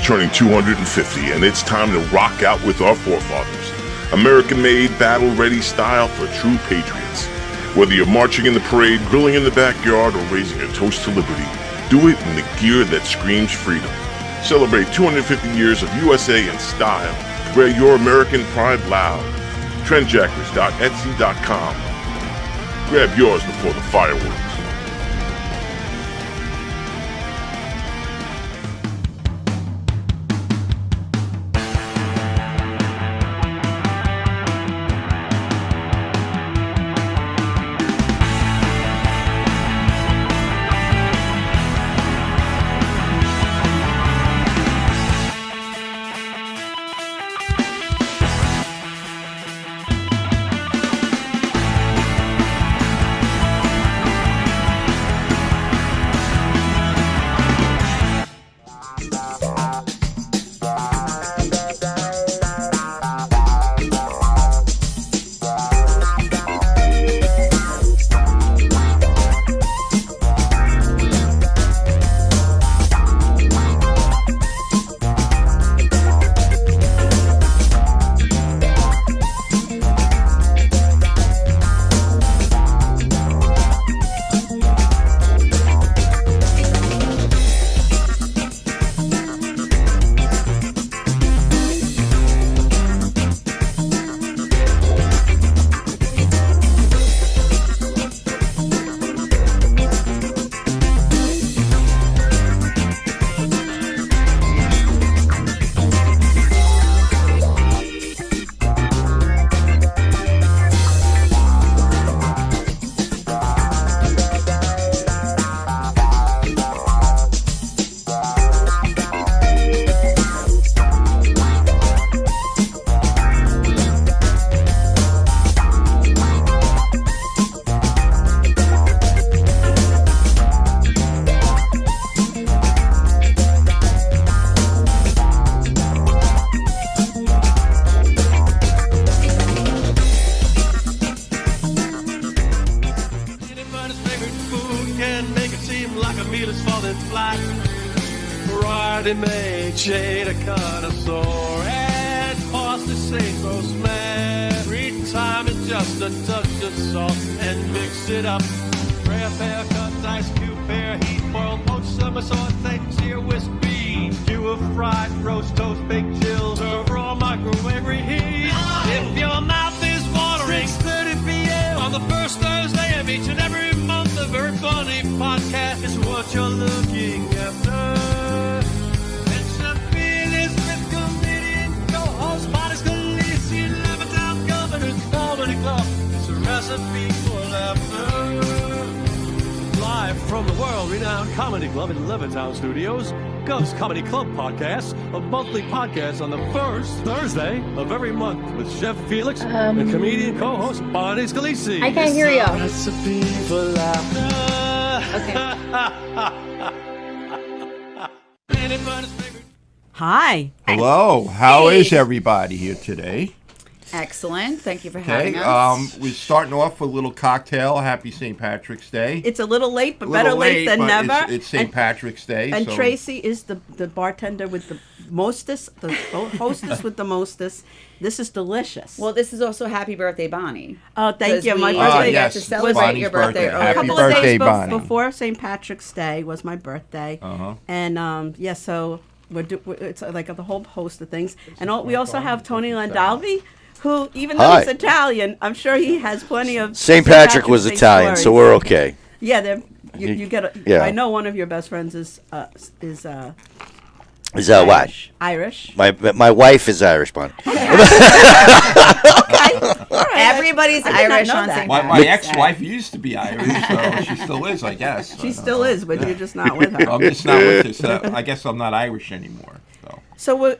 turning 250, and it's time to rock out with our forefathers. American-made, battle-ready style for true patriots. Whether you're marching in the parade, grilling in the backyard, or raising a toast to liberty, do it in the gear that screams freedom. Celebrate 250 years of USA in style. Wear your American pride loud. Trendjackers.etsy.com. Grab yours before the fireworks. Shade a connoisseur and pause to say rosemary. Time is just a touch of salt and mix it up. Rare pear cuts, ice cube pear, heat boiled poached summer salt things here with beans. Do a fried roast toast, baked chills, serve raw microwave reheat. If your mouth is watering, 6:30 p.m. on the first Thursday of each and every month, the Very Funny Podcast is what you're looking after. Bonnie Scalisi, Levittown Governor's Comedy Club. It's a recipe for laughter. Live from the world-renowned Comedy Club in Levittown Studios, Gov's Comedy Club Podcast, a monthly podcast on the first Thursday of every month with Chef Felix and comedian co-host Bonnie Scalisi. I can't hear you. Recipe for laughter. Okay. Hi. Hello. How is everybody here today? Excellent. Thank you for Okay. having us. We're starting off with a little cocktail. Happy St. Patrick's Day. It's a little late, but better late than never. It's St. Patrick's Day. And so. Tracy is the bartender with the mostest, the hostess with the mostest. This is delicious. Well, this is also Happy Birthday, Bonnie. Oh, thank you. My We birthday got to yes, celebrate Bonnie's your birthday birthday. earlier. a Happy couple birthday, of days Bonnie. before St. Patrick's Day was my birthday. Uh-huh. And so it's like the whole host of things. And we also have Tony Landalvi, who, even though he's Italian, I'm sure he has plenty of St. Patrick was Italian, so we're okay. Yeah, you get. Yeah. I know one of your best friends is Is that Irish. Irish. My wife is Irish, Bonnie. Okay. All right. Everybody's I did not Irish know on that. St. My Patrick's Day. ex-wife used to be Irish, so she still is, I guess. She still is, but you're just not with her. I'm just not with this. I guess I'm not Irish anymore. So,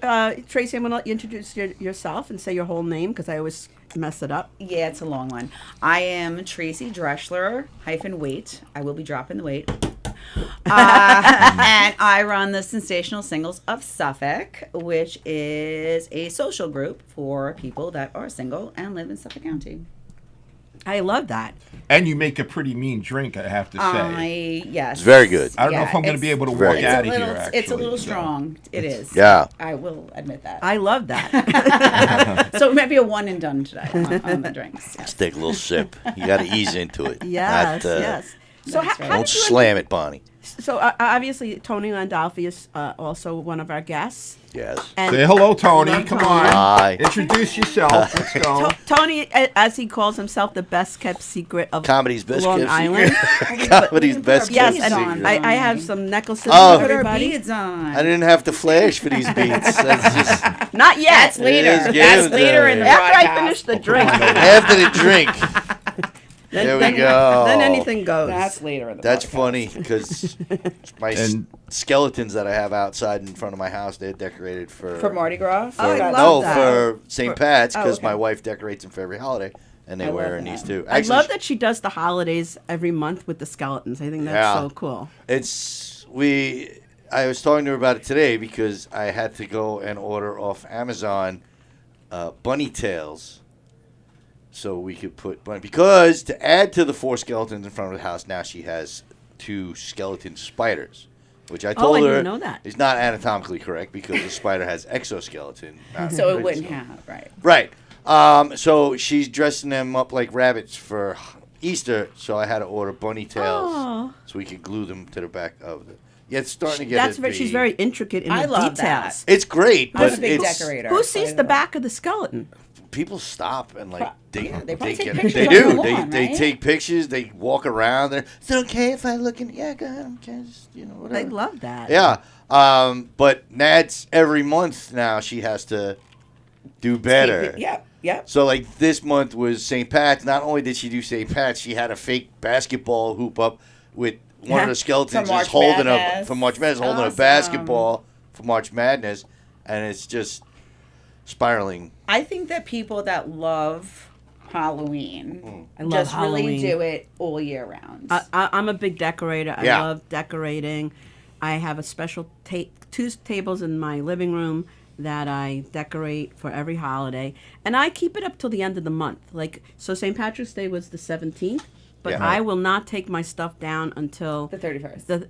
Tracy, I'm going to let you introduce yourself and say your whole name because I always mess it up. Yeah, it's a long one. I am Tracy Dreschler -weight. I will be dropping the weight. And I run the Sensational Singles of Suffolk, which is a social group for people that are single and live in Suffolk County. I love that. And you make a pretty mean drink, I have to say. Yes. It's very good. I don't know if I'm going to be able to walk very out good. of here, actually. It's a little so. strong. It is. Yeah. I will admit that. I love that. So it might be a one and done today on the drinks. Just take a little sip. You got to ease into it. Yes, Not, yes. So That's how right. Don't did you slam it, Bonnie. So obviously Tony Landolfi is also one of our guests. Yes. And Say hello, Tony. Hello, Come Tony. on. Hi. Introduce yourself. Let's go. Tony, as he calls himself, the best kept secret of Comedy's best Long kept Island. secret. Comedy's best Yes, kept and secret. I have some necklaces Oh. for Put our everybody. beads on. I didn't have to flash for these beats. That's just Not yet. That's later. It is That's good. later in the After I broadcast. finish the drink. after the drink. There we go. Then anything goes. That's later in the That's broadcast. funny because my And- skeletons that I have outside in front of my house, they're decorated for Mardi Gras. Oh, I for- love no that. for St. Pat's because okay. my wife decorates them for every holiday, and they I wear love in these that. too. I Actually, love that she does the holidays every month with the skeletons. I think that's Yeah. so cool. I was talking to her about it today because I had to go and order off Amazon bunny tails. So we could put bunny because to add to the 4 skeletons in front of the house, now she has 2 skeleton spiders, which I told I her didn't know that. is not anatomically correct because the spider has exoskeleton. not So it regular wouldn't skeleton. have, right. Right. So she's dressing them up like rabbits for Easter. So I had to order bunny tails Oh. so we could glue them to the back of the. Yeah, it's starting to get. That's to very, she's be- very intricate in I the love details. It's great, I'm but a big it's, decorator. Who so I sees love the it. back of the skeleton? people stop and like they they probably take get, pictures they on do the they lawn, they right? take pictures. They walk around. They're, is it okay if I look in? Yeah, go ahead. Okay, just, whatever. I love that. Yeah. But Nad's every month now she has to do better. Yep. So like this month was St. Pat's. Not only did she do St. Pat's, she had a fake basketball hoop up with one of the skeletons March is holding Madness. a from March Madness holding a Awesome. basketball for March Madness, and it's just spiraling. I think that people that love Halloween I love just really Halloween. do it all year round. I'm a big decorator. I Yeah. love decorating. I have a special 2 tables in my living room that I decorate for every holiday, and I keep it up till the end of the month. Like, so St. Patrick's Day was the 17th, but Yeah. I will not take my stuff down until the 31st. the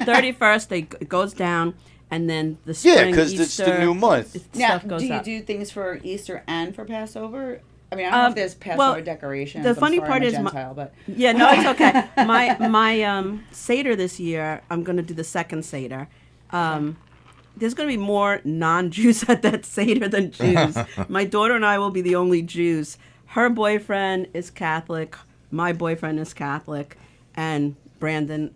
31st. It goes down, and then the Yeah, spring, because it's the Easter, new month. Now, stuff goes do you up. do things for Easter and for Passover? I mean, I don't know if there's Passover well, decorations. the I'm funny sorry, part I'm a is Gentile, but Yeah, no, it's okay. My Seder this year, I'm going to do the second Seder. There's going to be more non-Jews at that Seder than Jews. My daughter and I will be the only Jews. Her boyfriend is Catholic. My boyfriend is Catholic. And Brandon,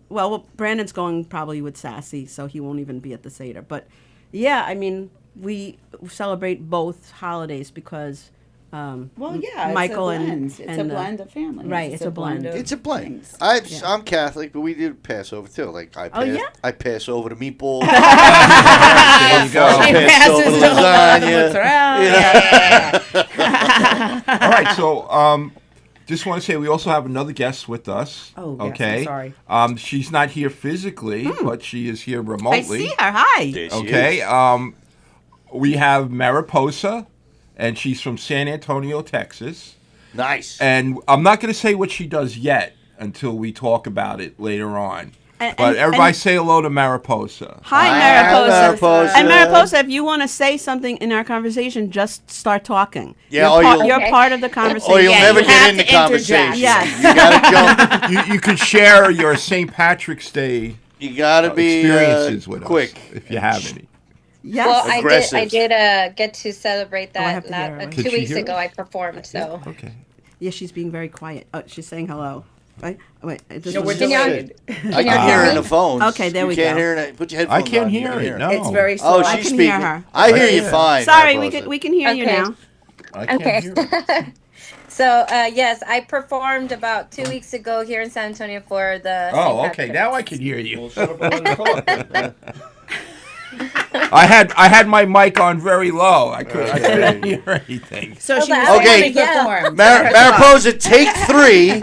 Brandon's going probably with Sassy, so he won't even be at the Seder. But yeah, I mean, we celebrate both holidays because Michael it's a blend. and It's a and, blend of families. right, it's a blend. of It's a blend. things. I'm Catholic, but we do Passover too. Like I pass, yeah? I pass over the meatballs. There you go. I She pass over passes the over the lasagna. mozzarella. All right, so just want to say we also have another guest with us. Oh, yes, I'm okay. sorry. She's not here physically, but she is here I remotely. see her. Hi. There she Okay. is. We have Mariposa, and she's from San Antonio, Texas. Nice. And I'm not going to say what she does yet until we talk about it later on. And- But and- everybody and- say hello to Mariposa. Hi, Hi, Mariposa. Mariposa. And Mariposa, if you want to say something in our conversation, just start talking. Yeah, you're, or you'll- you're Okay. part of the conversation. Or you'll Yeah, never you get have into to interject. conversation. Yes. You gotta jump. You can share your St. Patrick's Day You gotta be experiences with quick. us if you have any. Yes. Well, I Aggressive. did get to celebrate I have that to hear her. Could 2 she weeks hear ago. us? I performed, so. Okay. Yeah, she's being very quiet. Oh, she's saying hello. Right? Wait. No, we're Can y'all- delayed. I can hear her in the phones. Okay, there you we can't go. hear it. Put your headphones I can't on. You hear can it. No. It's very Oh, slow. she's I can speaking. hear her. I hear you Yeah. fine. Sorry, Mariposa. we can hear you Okay. now. I can't Okay. hear it. So, yes, I performed about 2 weeks ago here in San Antonio for the. Oh, St. okay. Patrick's. Now I can hear you. I had my mic on very low. I couldn't hear anything. So she was Okay. saying Okay. she performed. Mariposa, take 3.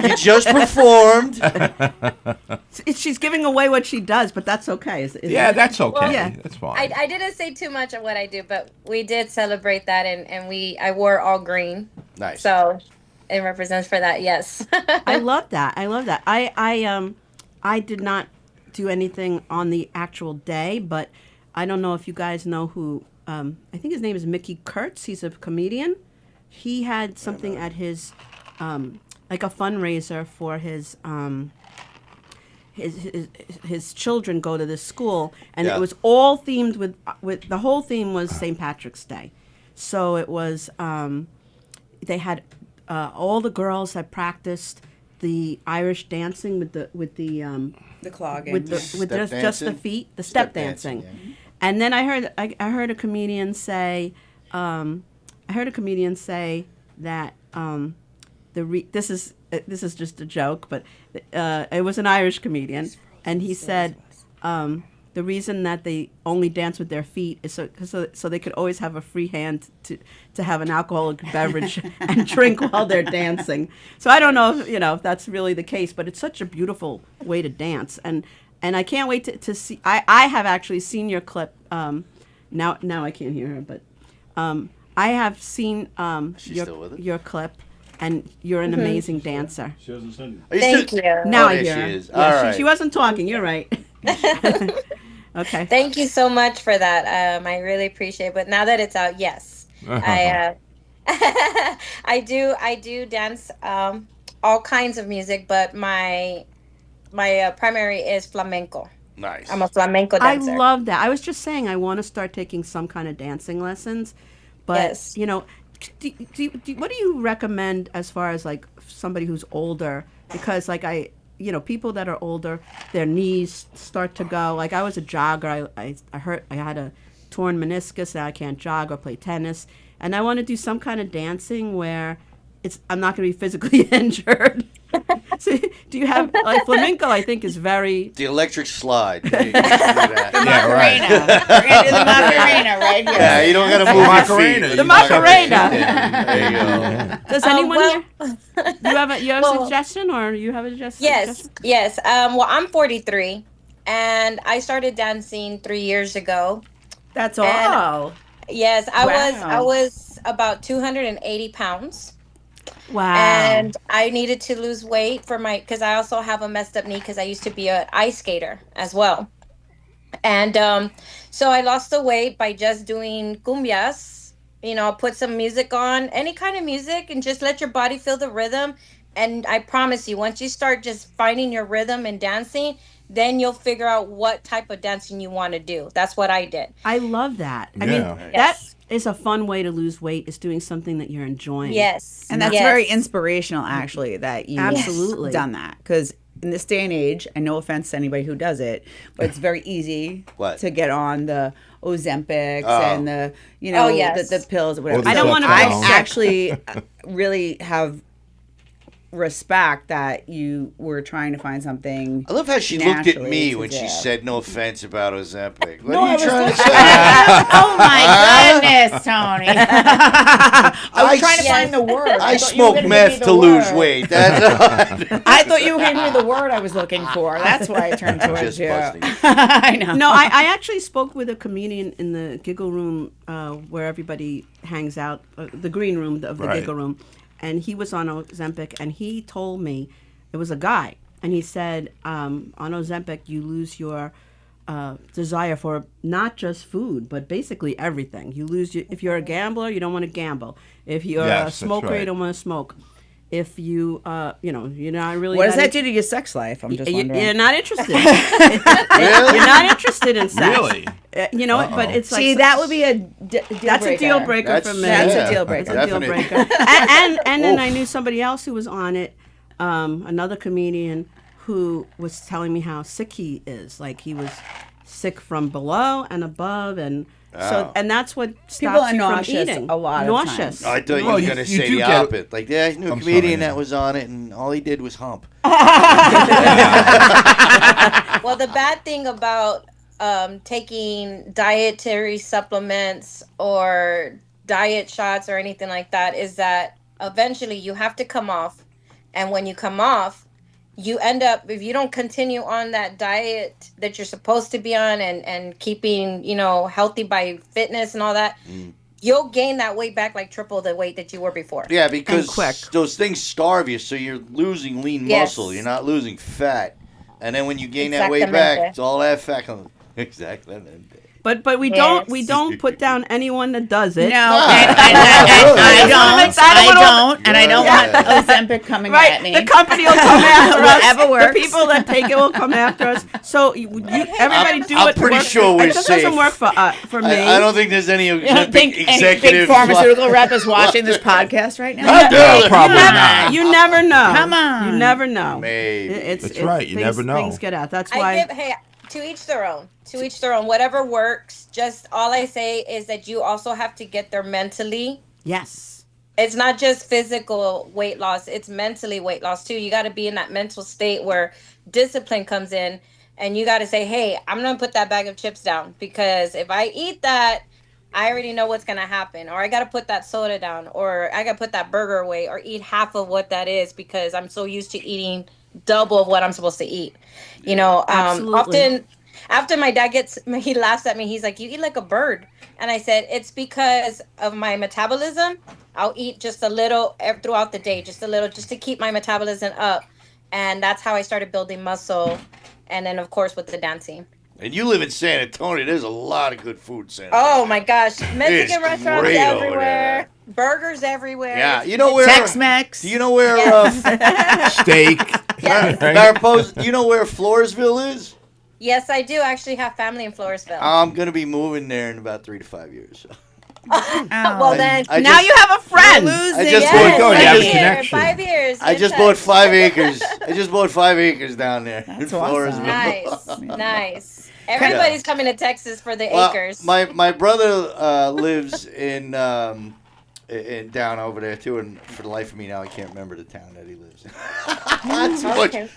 You just performed. She's giving away what she does, but that's okay. Yeah, that's okay. Well, yeah. That's fine. I didn't say too much of what I do, but we did celebrate that, and I wore all green. Nice. So it represents for that. Yes. I love that. I love that. I did not do anything on the actual day, but I don't know if you guys know who. I think his name is Mickey Kurtz. He's a comedian. He had something at his, like a fundraiser for his children go to this school, and Yeah. it was all themed with the whole theme was St. Patrick's Day. So it was they had all the girls had practiced the Irish dancing with the The clogging. with Step just the dancing? feet, the Step step dancing. dancing, And then I heard a comedian say that this is just a joke, but it was an Irish comedian, and he said the reason that they only dance with their feet is so they could always have a free hand to have an alcoholic beverage and drink while they're dancing. So I don't know if that's really the case, but it's such a beautiful way to dance, and I can't wait to see. I have actually seen your clip. Now I can't hear her, but I have seen She's still with us? your clip, and you're an amazing dancer. Are you Thank still- you. Now Oh, I there hear she her. is. Yeah, All right. she wasn't talking. You're right. Okay. Thank you so much for that. I really appreciate it. But now that it's out, yes, I I do dance all kinds of music, but my primary is flamenco. Nice. I'm a flamenco I dancer. love that. I was just saying I want to start taking some kind of dancing lessons, but Yes. what do you recommend as far as like somebody who's older? Because like people that are older, their knees start to go. Like I was a jogger. I had a torn meniscus. Now I can't jog or play tennis. And I want to do some kind of dancing where I'm not going to be physically injured. So, do you have like flamenco? I think is very. The electric slide. You can do that. Yeah, right. We're gonna do the Macarena right here. Yeah, you don't got to move your Macarena. feet. The Macarena. There you go. Does Oh, anyone well- here? You have a Well- suggestion, or you have a suggestion? Yes. Well, I'm 43, and I started dancing 3 years ago. That's And- all. Yes, I Wow. was about 280 pounds. Wow. And I needed to lose weight because I also have a messed up knee because I used to be an ice skater as well. And so I lost the weight by just doing cumbias, put some music on, any kind of music, and just let your body feel the rhythm. And I promise you, once you start just finding your rhythm and dancing, then you'll figure out what type of dancing you want to do. That's what I did. I love that. I Yeah. mean, that Yes. is a fun way to lose weight. Is doing something that you're enjoying. Yes. And that's Yes. very inspirational, actually, that you've Absolutely. done that. Because in this day and age, and no offense to anybody who does it, but it's very easy What? to get on the Ozempics Oh. and the, Oh, yes. the pills or whatever. Or the I don't wanna I feel sick. actually really have respect that you were trying to find something. I love how she looked at naturally me to when she do. said no offense about Ozempic. What No, are you I was trying to looking- say? Oh my goodness, Tony! I was trying to Yes. find the word. I thought you were smoke gonna give me meth the to lose word. weight. That's I thought you were going to give me the word I was looking for. That's why I turned towards Just you. busting. I know. No, I actually spoke with a comedian in the Giggle Room where everybody hangs out, the green room of the Right. Giggle Room, and he was on Ozempic, and he told me, it was a guy, and he said, on Ozempic, you lose your desire for not just food, but basically everything. You lose if you're a gambler, you don't want to gamble. If you're Yes, a that's smoker, you right. don't want to smoke. If you, you're not really. What does that that do to your sex life? I'm just wondering. You're not interested. You're not interested in sex. Really? But it's like See, that would be a deal that's breaker. a deal breaker That's- for me. That's Yeah, a deal breaker. That's a deal definitely. breaker. And then I knew somebody else who was on it, another comedian who was telling me how sick he is. Like he was sick from below and above, and Oh. and that's what stops People are you from nauseous eting. a lot of nauseous. times. I thought you Well, were you- going to you say do the get- opposite. Like, yeah, I knew a I'm comedian sorry. that was on it, and all he did was hump. Well, the bad thing about taking dietary supplements or diet shots or anything like that is that eventually you have to come off. And when you come off, you end up, if you don't continue on that diet that you're supposed to be on and keeping, healthy by fitness and all that, you'll gain that weight back like triple the weight that you were before. Yeah, because quick. those things starve you, so you're losing lean Yes. muscle. You're not losing fat. And then when you gain that weight Exactamente. back, it's all that fat comes. Exactly. But we Yes. don't put down anyone that does it. No, I don't, and I don't want Ozempic coming Right, at me. the company will come after us. Whatever works. The people that take it will come after us. So everybody do I'm what pretty works. sure we're It just safe. doesn't work for me. I don't think there's any I don't think any executive big pharmaceutical rep is watching this podcast right now. No, probably not. You never know. Come on. You never know. Maybe. It's right, you never know. Things get out. That's why. Hey, to each their own. To each their own. Whatever works. Just all I say is that you also have to get there mentally. Yes. It's not just physical weight loss, it's mentally weight loss too. You got to be in that mental state where discipline comes in, and you got to say, hey, I'm going to put that bag of chips down, because if I eat that, I already know what's going to happen. Or I got to put that soda down, or I got to put that burger away, or eat half of what that is, because I'm so used to eating double of what I'm supposed to eat. You know, Absolutely. often after my dad he laughs at me. He's like, you eat like a bird. And I said, it's because of my metabolism. I'll eat just a little throughout the day, just a little, just to keep my metabolism up. And that's how I started building muscle. And then, of course, with the dancing. And you live in San Antonio. There's a lot of good food in San Antonio. Oh, my gosh. Mexican restaurants great over everywhere. Burgers everywhere. Yeah, you know where... Tex-Mex. Do you know where... Steak. Mariposa, do you know where Floresville is? Yes, I do actually have family in Floresville. I'm going to be moving there in about 3 to 5 years. So. Well, then... I Now just- you have a friend. I just Yes, go, you have a 5 years, connection. 5 years. I just bought 5 acres. I just bought 5 acres down there in That's awesome. Floresville. Nice. Everybody's coming to Texas for the acres. My brother lives in down over there too, and for the life of me now I can't remember the town that he lives in.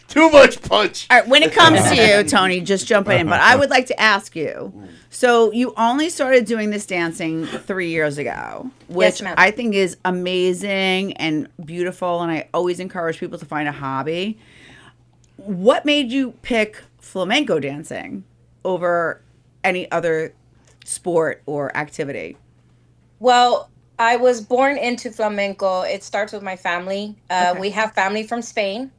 Too much punch. All right, when it comes to you, Tony, just jump in. But I would like to ask you. So you only started doing this dancing 3 years ago, which Yes, ma'am. I think is amazing and beautiful. And I always encourage people to find a hobby. What made you pick flamenco dancing over any other sport or activity? Well, I was born into flamenco. It starts with my family. We have family from Spain.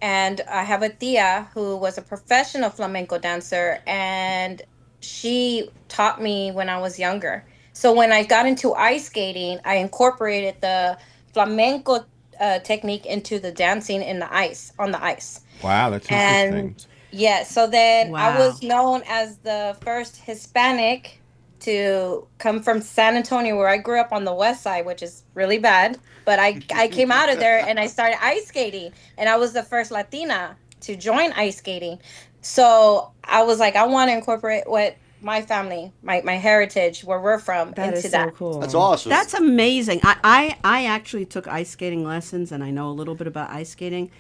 And I have a tia who was a professional flamenco dancer. And she taught me when I was younger. So when I got into ice skating, I incorporated the flamenco technique into the dancing in the ice, on the ice. Wow, that's interesting. And yeah, so then I Wow. was known as the first Hispanic to come from San Antonio, where I grew up on the west side, which is really bad. But I came out of there and I started ice skating. And I was the first Latina to join ice skating. So I was like, I want to incorporate what my family, my heritage, where we're from, That into is that. so cool. That's awesome. That's amazing. I actually took ice skating lessons, and I know a little bit about ice skating.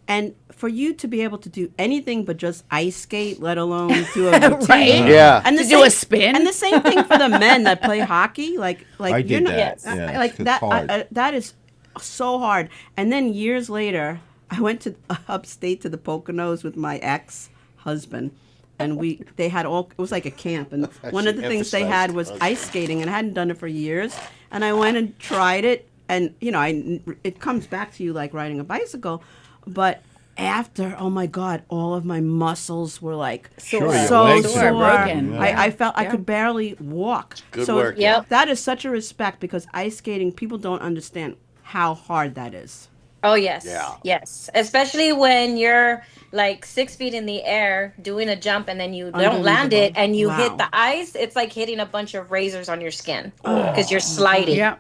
And for you to be able to do anything but just ice skate, let alone do a routine, Right? Yeah. and To do a spin? and the same thing for the men that play hockey, like I you're did not, that. Yes. Yeah, like it's that. hard. That is so hard. And then years later, I went to upstate to the Poconos with my ex-husband, and they had all, it was like a camp, and one of the things they had was ice skating, and I hadn't done it for years, and I went and tried it, and it comes back to you like riding a bicycle, but after, oh my God, all of my muscles were like Sure, your so legs sore. are broken. Yeah. I felt I could barely walk. Good so work. Yep. That is such a respect, because ice skating, people don't understand how hard that is. Oh, yes. Yeah. Yes. Especially when you're like 6 feet in the air doing a jump and then you don't land it and you hit Wow. the ice. It's like hitting a bunch of razors on your skin because you're sliding. Yeah.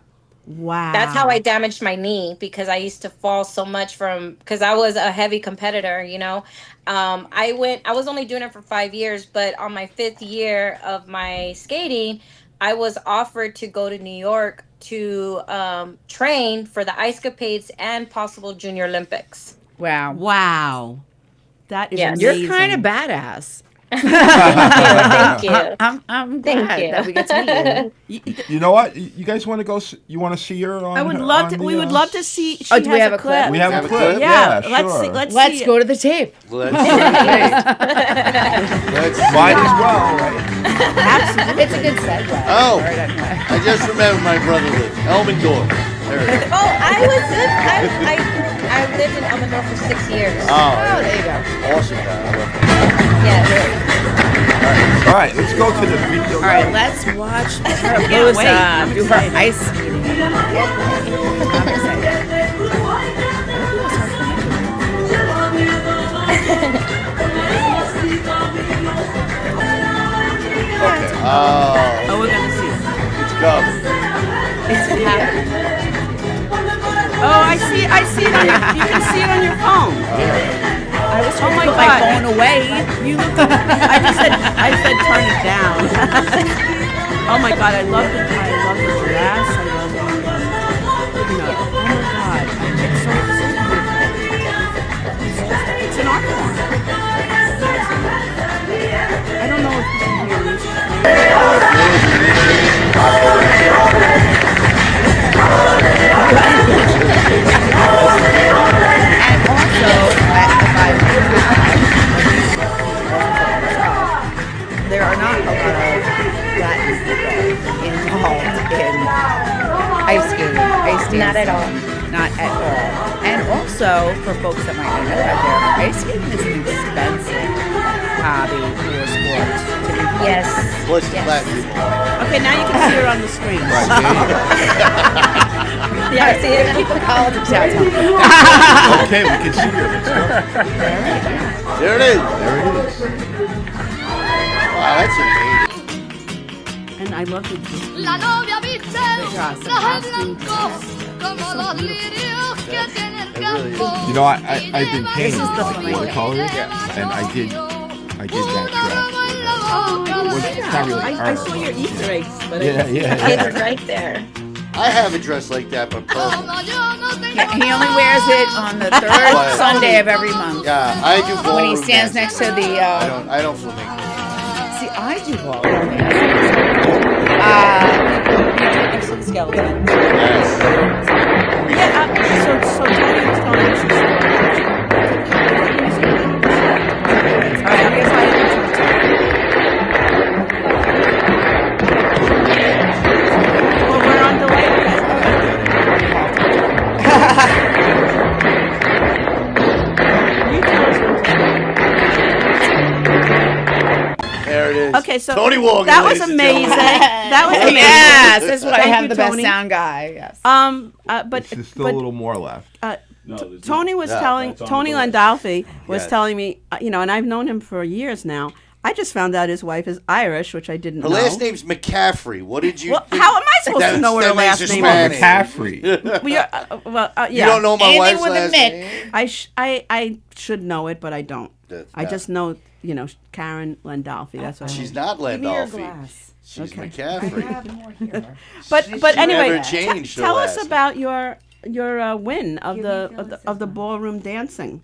Wow. That's how I damaged my knee, because I used to fall so much because I was a heavy competitor, I was only doing it for 5 years, but on my 5th year of my skating, I was offered to go to New York to train for the Ice Capades and possible Junior Olympics. Wow. Wow. That is Yes. You're amazing. kind of badass. Thank you. I'm Thank glad you. that we get to meet you. You know what? You guys want to go? You want to see her? On, I would love to. on We the, would love to see. She Oh, do we has have a clip? We have Have a a clip. clip? Yeah, sure. let's see. Let's Let's see. go to the tape. Let's Might as well, right? Absolutely. It's a good segue. Oh. All right, anyway. I just remember my brother lived Elmendorf. There it is. Oh, I lived in Elmendorf for 6 years. Oh, Oh, there you go. awesome guy. I love that. Yes. All right, let's go to the video. All right, let's watch her can't wait. I'm do her excited. ice skating. I'm excited. Okay. Oh, Oh, we're gonna see. it's coming. It's happening. Oh, I see. I see it on your. You can see it on your phone. I was trying Oh my to put my God. phone away. You look. I said turn it down. Oh my God, I love the dress. I love the. You know. Oh my God, it's so beautiful. It's an art form. I don't know if you can hear music. And also, there are not a lot of Latin people involved in ice skating. Not at all. Not at all. And also, for folks that might not know out there, ice skating is an expensive hobby or sport. To be Yes. Plus the Yes. Latin people. Okay, now you can see her on the screen. Right, there you go. Yeah, see it. keep the politics out. Tom. Okay, we can see her. Let's go. There it is. There it is. Wow, that's amazing. And I love the La novia viste Gracias. traje blanco como los lirios que tiene el campo. You know, I've been painting This is the watercolors, and I did that dress. It's not really I art. saw your Easter eggs, but Yeah. It's right there. I have a dress like that, but purple. Como yo no tengo He only wears it on the third Sunday of every month. Yeah, I do ballroom When he stands dancing. next to the, I don't flamenco. see, I do ballroom. Next to the skeleton. Yes. yeah. So Tony was telling us this story. All right, I'm gonna find it. Well, we're on delay. You tell us when to- There it is. Okay, so Tony Walker. that was ladies and amazing. gentlemen. That was amazing. Yes, that's what I Thank have you, the best Tony. sound guy. Yes. But There's still a little more left. Tony was Yeah, telling that's on Tony the list. Landolfi was Yes. telling me, and I've known him for years now. I just found out his wife is Irish, which I didn't Her know. last name's McCaffrey. What did you Well, think? how am I supposed to know what her That makes last her name Spanish. is? McCaffrey. Yeah. You don't know my Anything wife's with a last Mick. name? I should know it, but I don't. I Yeah. just know, Karen Landolfi. That's what. She's not Give me your Landolfi. glass. She's Okay. McCaffrey. More here. But She anyway, never changed her tell us last about your win of Give the me of the ballroom dancing.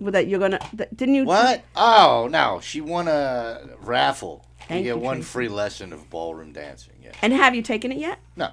With that you're gonna didn't you? What? Oh, no. She won a raffle. Thank You you, get one Tracy. free lesson of ballroom dancing. Yeah. And have you taken it yet? No.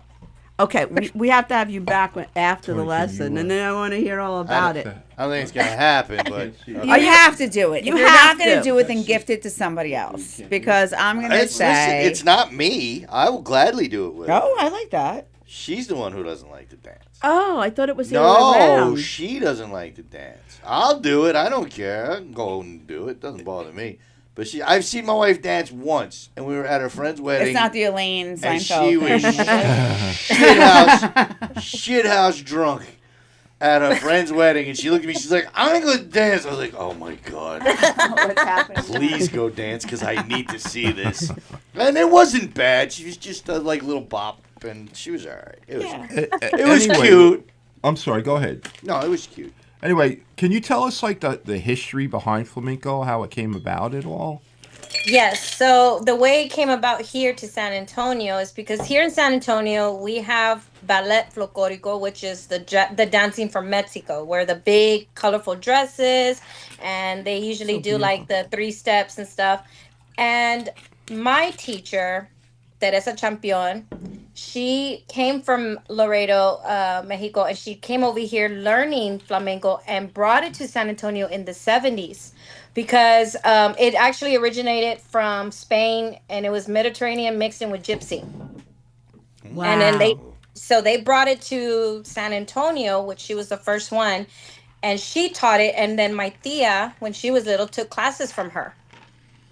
Okay, we have to have you back after the Tony, lesson, you, and then I want to hear all about it. I don't think it's going to happen, but. You have to do it. You If you're have not going to. to do it, then gift it to somebody else. Because I'm going to Listen, say. it's not me. I will gladly do it with her. Oh, I like that. She's the one who doesn't like to dance. Oh, I thought it was the other way No, around. she doesn't like to dance. I'll do it. I don't care. I can go and do it. Doesn't bother me. But I've seen my wife dance once, and we were at her friend's wedding. It's not the Elaine and Seinfeld. she was shithouse drunk at her friend's wedding, and she looked at me. She's like, "I'm gonna go dance." I was like, "Oh my god, What's happening? please go dance because I need to see this." And it wasn't bad. She was just a little bop, and she was all right. It was, it was Anyway, cute. I'm sorry. Go ahead. No, it was cute. Anyway, can you tell us the history behind flamenco, how it came about at all? Yes. So the way it came about here to San Antonio is because here in San Antonio we have ballet folklorico, which is the dancing from Mexico, where the big colorful dresses, and they usually do like the three steps and stuff. And my teacher, Teresa Champion, she came from Laredo, Mexico, and she came over here learning flamenco and brought it to San Antonio in the 70s because it actually originated from Spain and it was Mediterranean mixed in with gypsy. Wow. And then they brought it to San Antonio, which she was the first one, and she taught it. And then my tia, when she was little, took classes from her.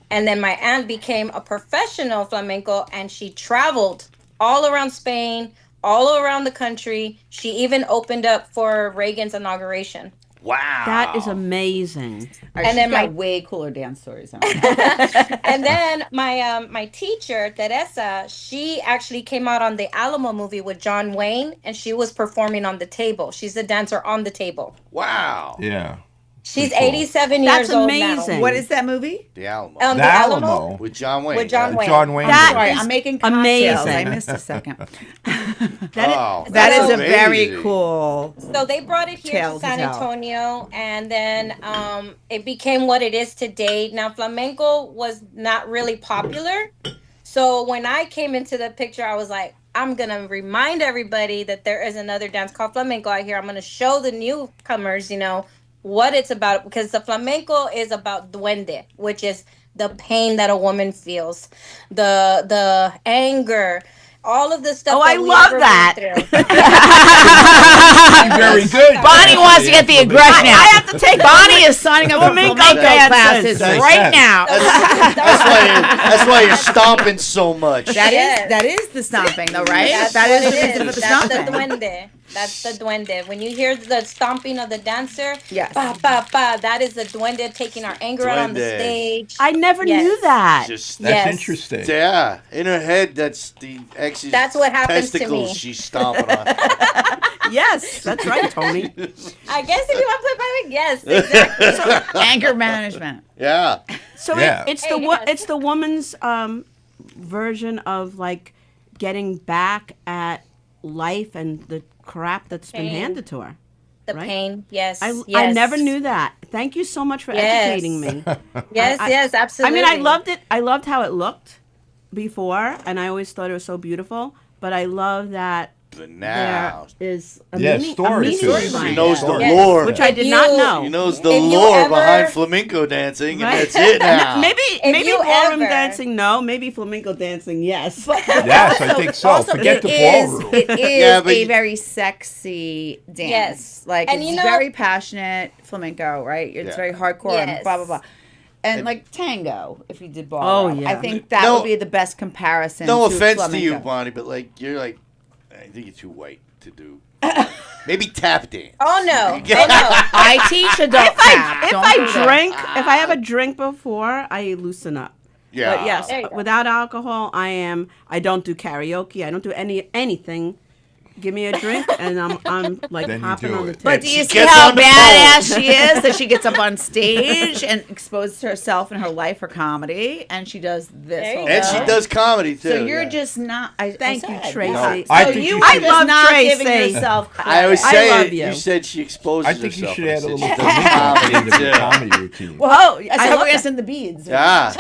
And then my aunt became a professional flamenco and she traveled all around Spain, all around the country. She even opened up for Reagan's inauguration. Wow. That is amazing. And then my way cooler dance stories. And then my teacher, Teresa, she actually came out on the Alamo movie with John Wayne and she was performing on the table. She's a dancer on the table. Wow. Yeah. She's Pretty cool. 87 That's years old amazing. now. What is that movie? The Alamo. The The Alamo Alamo. With John Wayne. with John Wayne. John Wayne. That Sorry, is I'm making cocktails. amazing. I missed a second. Oh, That is a amazing. very cool. So they brought it here Tale to to San tell. Antonio, and then it became what it is today. Now, flamenco was not really popular. So when I came into the picture, I was like, I'm going to remind everybody that there is another dance called flamenco out here. I'm going to show the newcomers, what it's about, because the flamenco is about duende, which is the pain that a woman feels, the anger, all of the stuff. Oh, that I we love ever that. went through. Very good. Bonnie wants to get the aggression out. I have to take Bonnie is signing up for Flamenco flamenco dances. classes right now. That's why you're stomping so much. That is the stomping, though, right? That's That what is the it reason for the That's the stomping. duende. That's the duende. When you hear the stomping of the dancer, Yes. pa, pa, pa, that is the duende taking our anger out on the Duende. stage. I never Yes. knew that. Just That's Yes. interesting. yeah, in her head, that's the ex's That's what happens to testicles me. she's stomping on. Yes, that's right, Tony. I guess if you want to put it by yes, exactly. Anger management. Yeah. So Yeah. it's Hey, the yes. it's the woman's version of like getting back at life and the crap that's been Pain. handed to her. The Right? pain, yes, I yes. never knew that. Thank you so much for Yes. educating me. Yes, I- yes, absolutely. I mean, I loved it. I loved how it looked before, and I always thought it was so beautiful. But I love that But now, there is a Yeah, meaning, story a meaning to it. behind she it, knows the Yes. lore. which I If did not you- know. She knows the If you lore ever- behind flamenco dancing, and Right. that's it now. Maybe you ballroom ever- dancing, no. Maybe flamenco dancing, yes. Yes, I think so. Forget the ballroom. It is Yeah, but a you- very sexy dance. Yes. Like, And it's you know- very passionate flamenco, right? It's Yeah. very hardcore Yes. and blah, blah, blah. And like tango, if you did ballroom. Oh, yeah. I think that No- would be the best comparison. No to offense to flamenco. you, Bonnie, but you're I think you're too white to do. Maybe tap dance. Oh no! Oh no! I teach adult tap. If Don't I do that. drink, if I have a drink before, I loosen up. Yeah. But yes, There you go. without alcohol, I don't do karaoke. I don't do anything. Give me a drink, and I'm like Then you hopping do on the it. table. But do you She see gets how on the badass she is? That she gets up on stage and exposes herself and her life for comedy, and she does this. There you whole go. And she thing. does comedy too. So you're yeah. just not. Thank you, Tracy. No, So I think you you are should- just I love not Tracy. giving yourself credit. I always I say love it. you. You said she exposes I think you herself. should and I add a said little she bit does of comedy into the too. comedy routine. Whoa! That's I how love we're gonna that. send the beads. Yeah.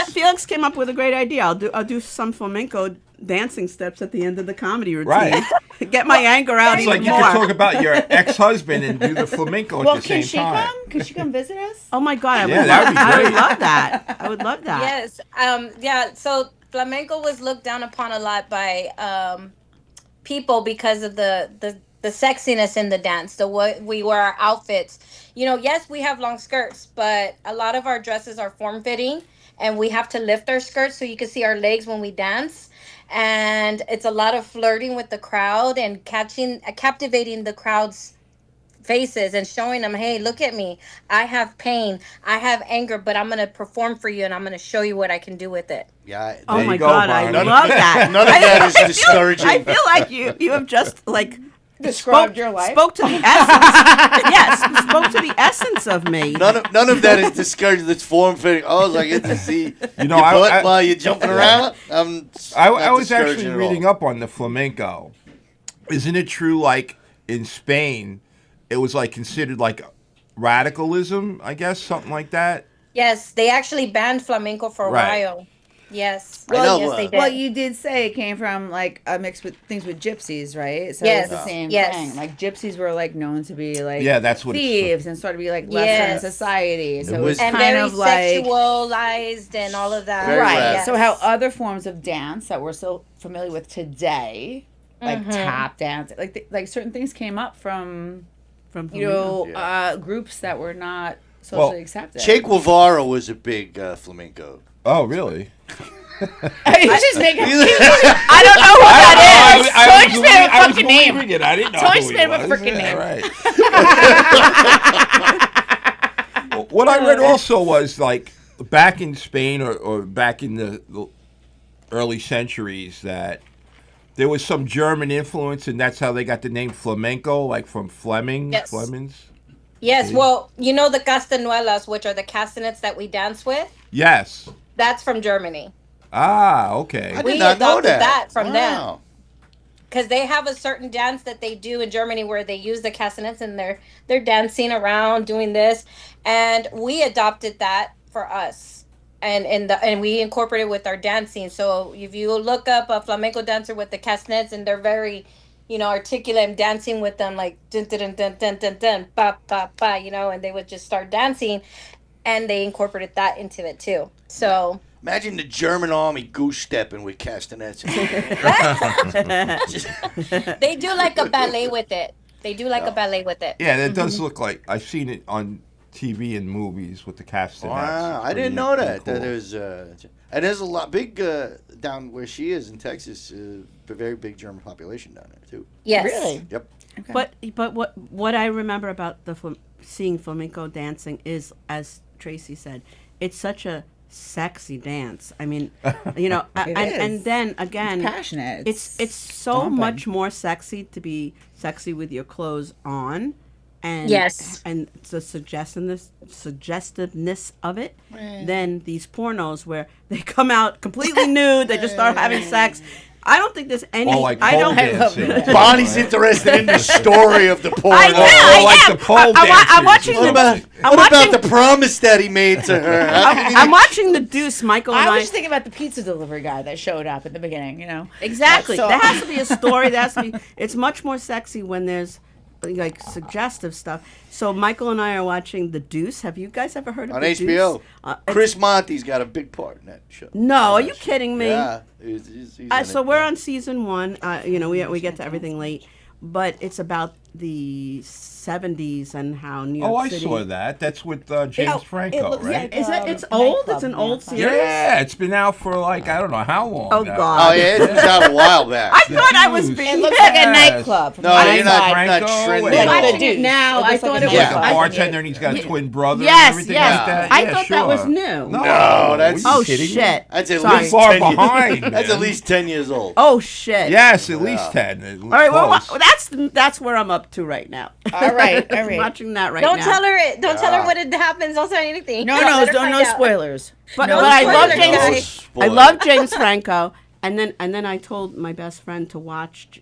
Felix came up with a great idea. I'll do some flamenco dancing steps at the end of the comedy routine. Right. Get my anger out It's even like you more. could talk about your ex-husband and do the flamenco Well, at the can same she time. come? Can she come visit us? Oh my God! I Yeah, would that love, would be I would great. love that. I would love that. Yes. Yeah. So flamenco was looked down upon a lot by people because of the sexiness in the dance, the way we wear our outfits. Yes, we have long skirts, but a lot of our dresses are form fitting, and we have to lift our skirts so you can see our legs when we dance. And it's a lot of flirting with the crowd and captivating the crowd's faces and showing them, hey, look at me. I have pain. I have anger, but I'm going to perform for you and I'm going to show you what I can do with it. Yeah. There Oh you my go, God! I Bonnie. love that. None of that is discouraging. I feel like you have just like Described your life. Spoke to the essence. Yes, spoke to the essence of me. None of that is discouraged. That's form fitting. Oh, I get to see You know, your I- butt I- while you're jumping around. I Not was actually discouraging at all. reading up on the flamenco. Isn't it true, like, in Spain, it was, like, considered, like, radicalism, I guess, something like that? Yes, they actually banned flamenco for a Right. while. Yes. I know, yes, they did. Well, you did say it came from like a mix with things with gypsies, right? So Yes. it's the same Yes. thing. Like gypsies were like known to be like Yeah, that's what it's- thieves and sort of be like lesser in Yes. society. So it was- was and kind very of like sexualized and all of that. Very right. radical. So how other forms of dance that we're so familiar with today, like tap dance, like certain things came up from From groups that were not Well, socially accepted. Che Guevara was a big flamenco. Oh, really? He's just making. I don't know who that is. So I just made a fucking name. believing it. I didn't know So I who just he made up a was. freaking name. Right. What I read also was, like, back in Spain or back in the early centuries that there was some German influence, and that's how they got the name flamenco, like from Fleming, Yes. Flemings. Yes, well, you know the castanuelas, which are the castanets that we dance with? Yes. That's from Germany. Ah, okay. I We did not know adopted that. that from them. Wow. Because they have a certain dance that they do in Germany where they use the castanets and they're dancing around doing this, and we adopted that for us, and we incorporated with our dancing. So if you look up a flamenco dancer with the castanets and they're very, articulate and dancing with them like dun dun dun dun dun dun ba ba ba, and they would just start dancing, and they incorporated that into it too. So. Imagine the German army goose stepping with castanets. They do like a ballet with it. Yeah, that does look like I've seen it on TV and movies with the castanets. Wow, I didn't know that. That there's and there's a lot big down where she is in Texas. A very big German population down there too. Yes. Really? Yep. But what I remember about seeing flamenco dancing is, as Tracy said, it's such a sexy dance. I mean, and then again, It's passionate. It's so stomping. much more sexy to be sexy with your clothes on, and Yes. and the suggestiveness of it than these pornos where they come out completely nude, they just start having sex. I don't think there's any. Or like I pole don't. dancing. Bonnie's interested in the story of the porno. I know, Or I like am. the pole I'm dancers. watching What the. about I'm what watching- about the promise that he made to her? I'm watching the Deuce, Michael and I I. was just thinking about the pizza delivery guy that showed up at the beginning. Exactly. So- There has to be a story. There has to be. It's much more sexy when there's like suggestive stuff. So Michael and I are watching The Deuce. Have you guys ever heard of On The HBO. Deuce? It's- Chris Monty's got a big part in that show. No, are you kidding me? Yeah. He's in So it. we're on season 1. We get to everything late, but it's about the 70s and how New York Oh, I City. saw that. That's with James Franco, right? Is that? It's old. It's an old series. Yeah, it's been out for like I don't know how long. Oh, now. God. Oh yeah, it was out a while back. I thought I was Deuce. being. It looks like a Yes. nightclub. from No, the you're not, outside. not Franco trending and- at Like all. the Deuce. Now, It I looks thought like it a was- Like a nightclub. bartender, and he's got a twin brother Yes, and everything yes. like that. I Yeah, thought that was sure. new. No, No, that's- are you Oh kidding me? shit! That's at Sorry. least Far 10 years- behind, That's man. at least 10 years old. Oh shit! Yes, at least 10. All right, well, Close. that's where I'm up to right now. All right. Watching that right Don't now. tell her it. Don't tell her what it happens. Don't say anything. No, Let her no, find no out. spoilers. But, No but I love spoiler, James. guys. I love James Franco, and then I told my best friend to watch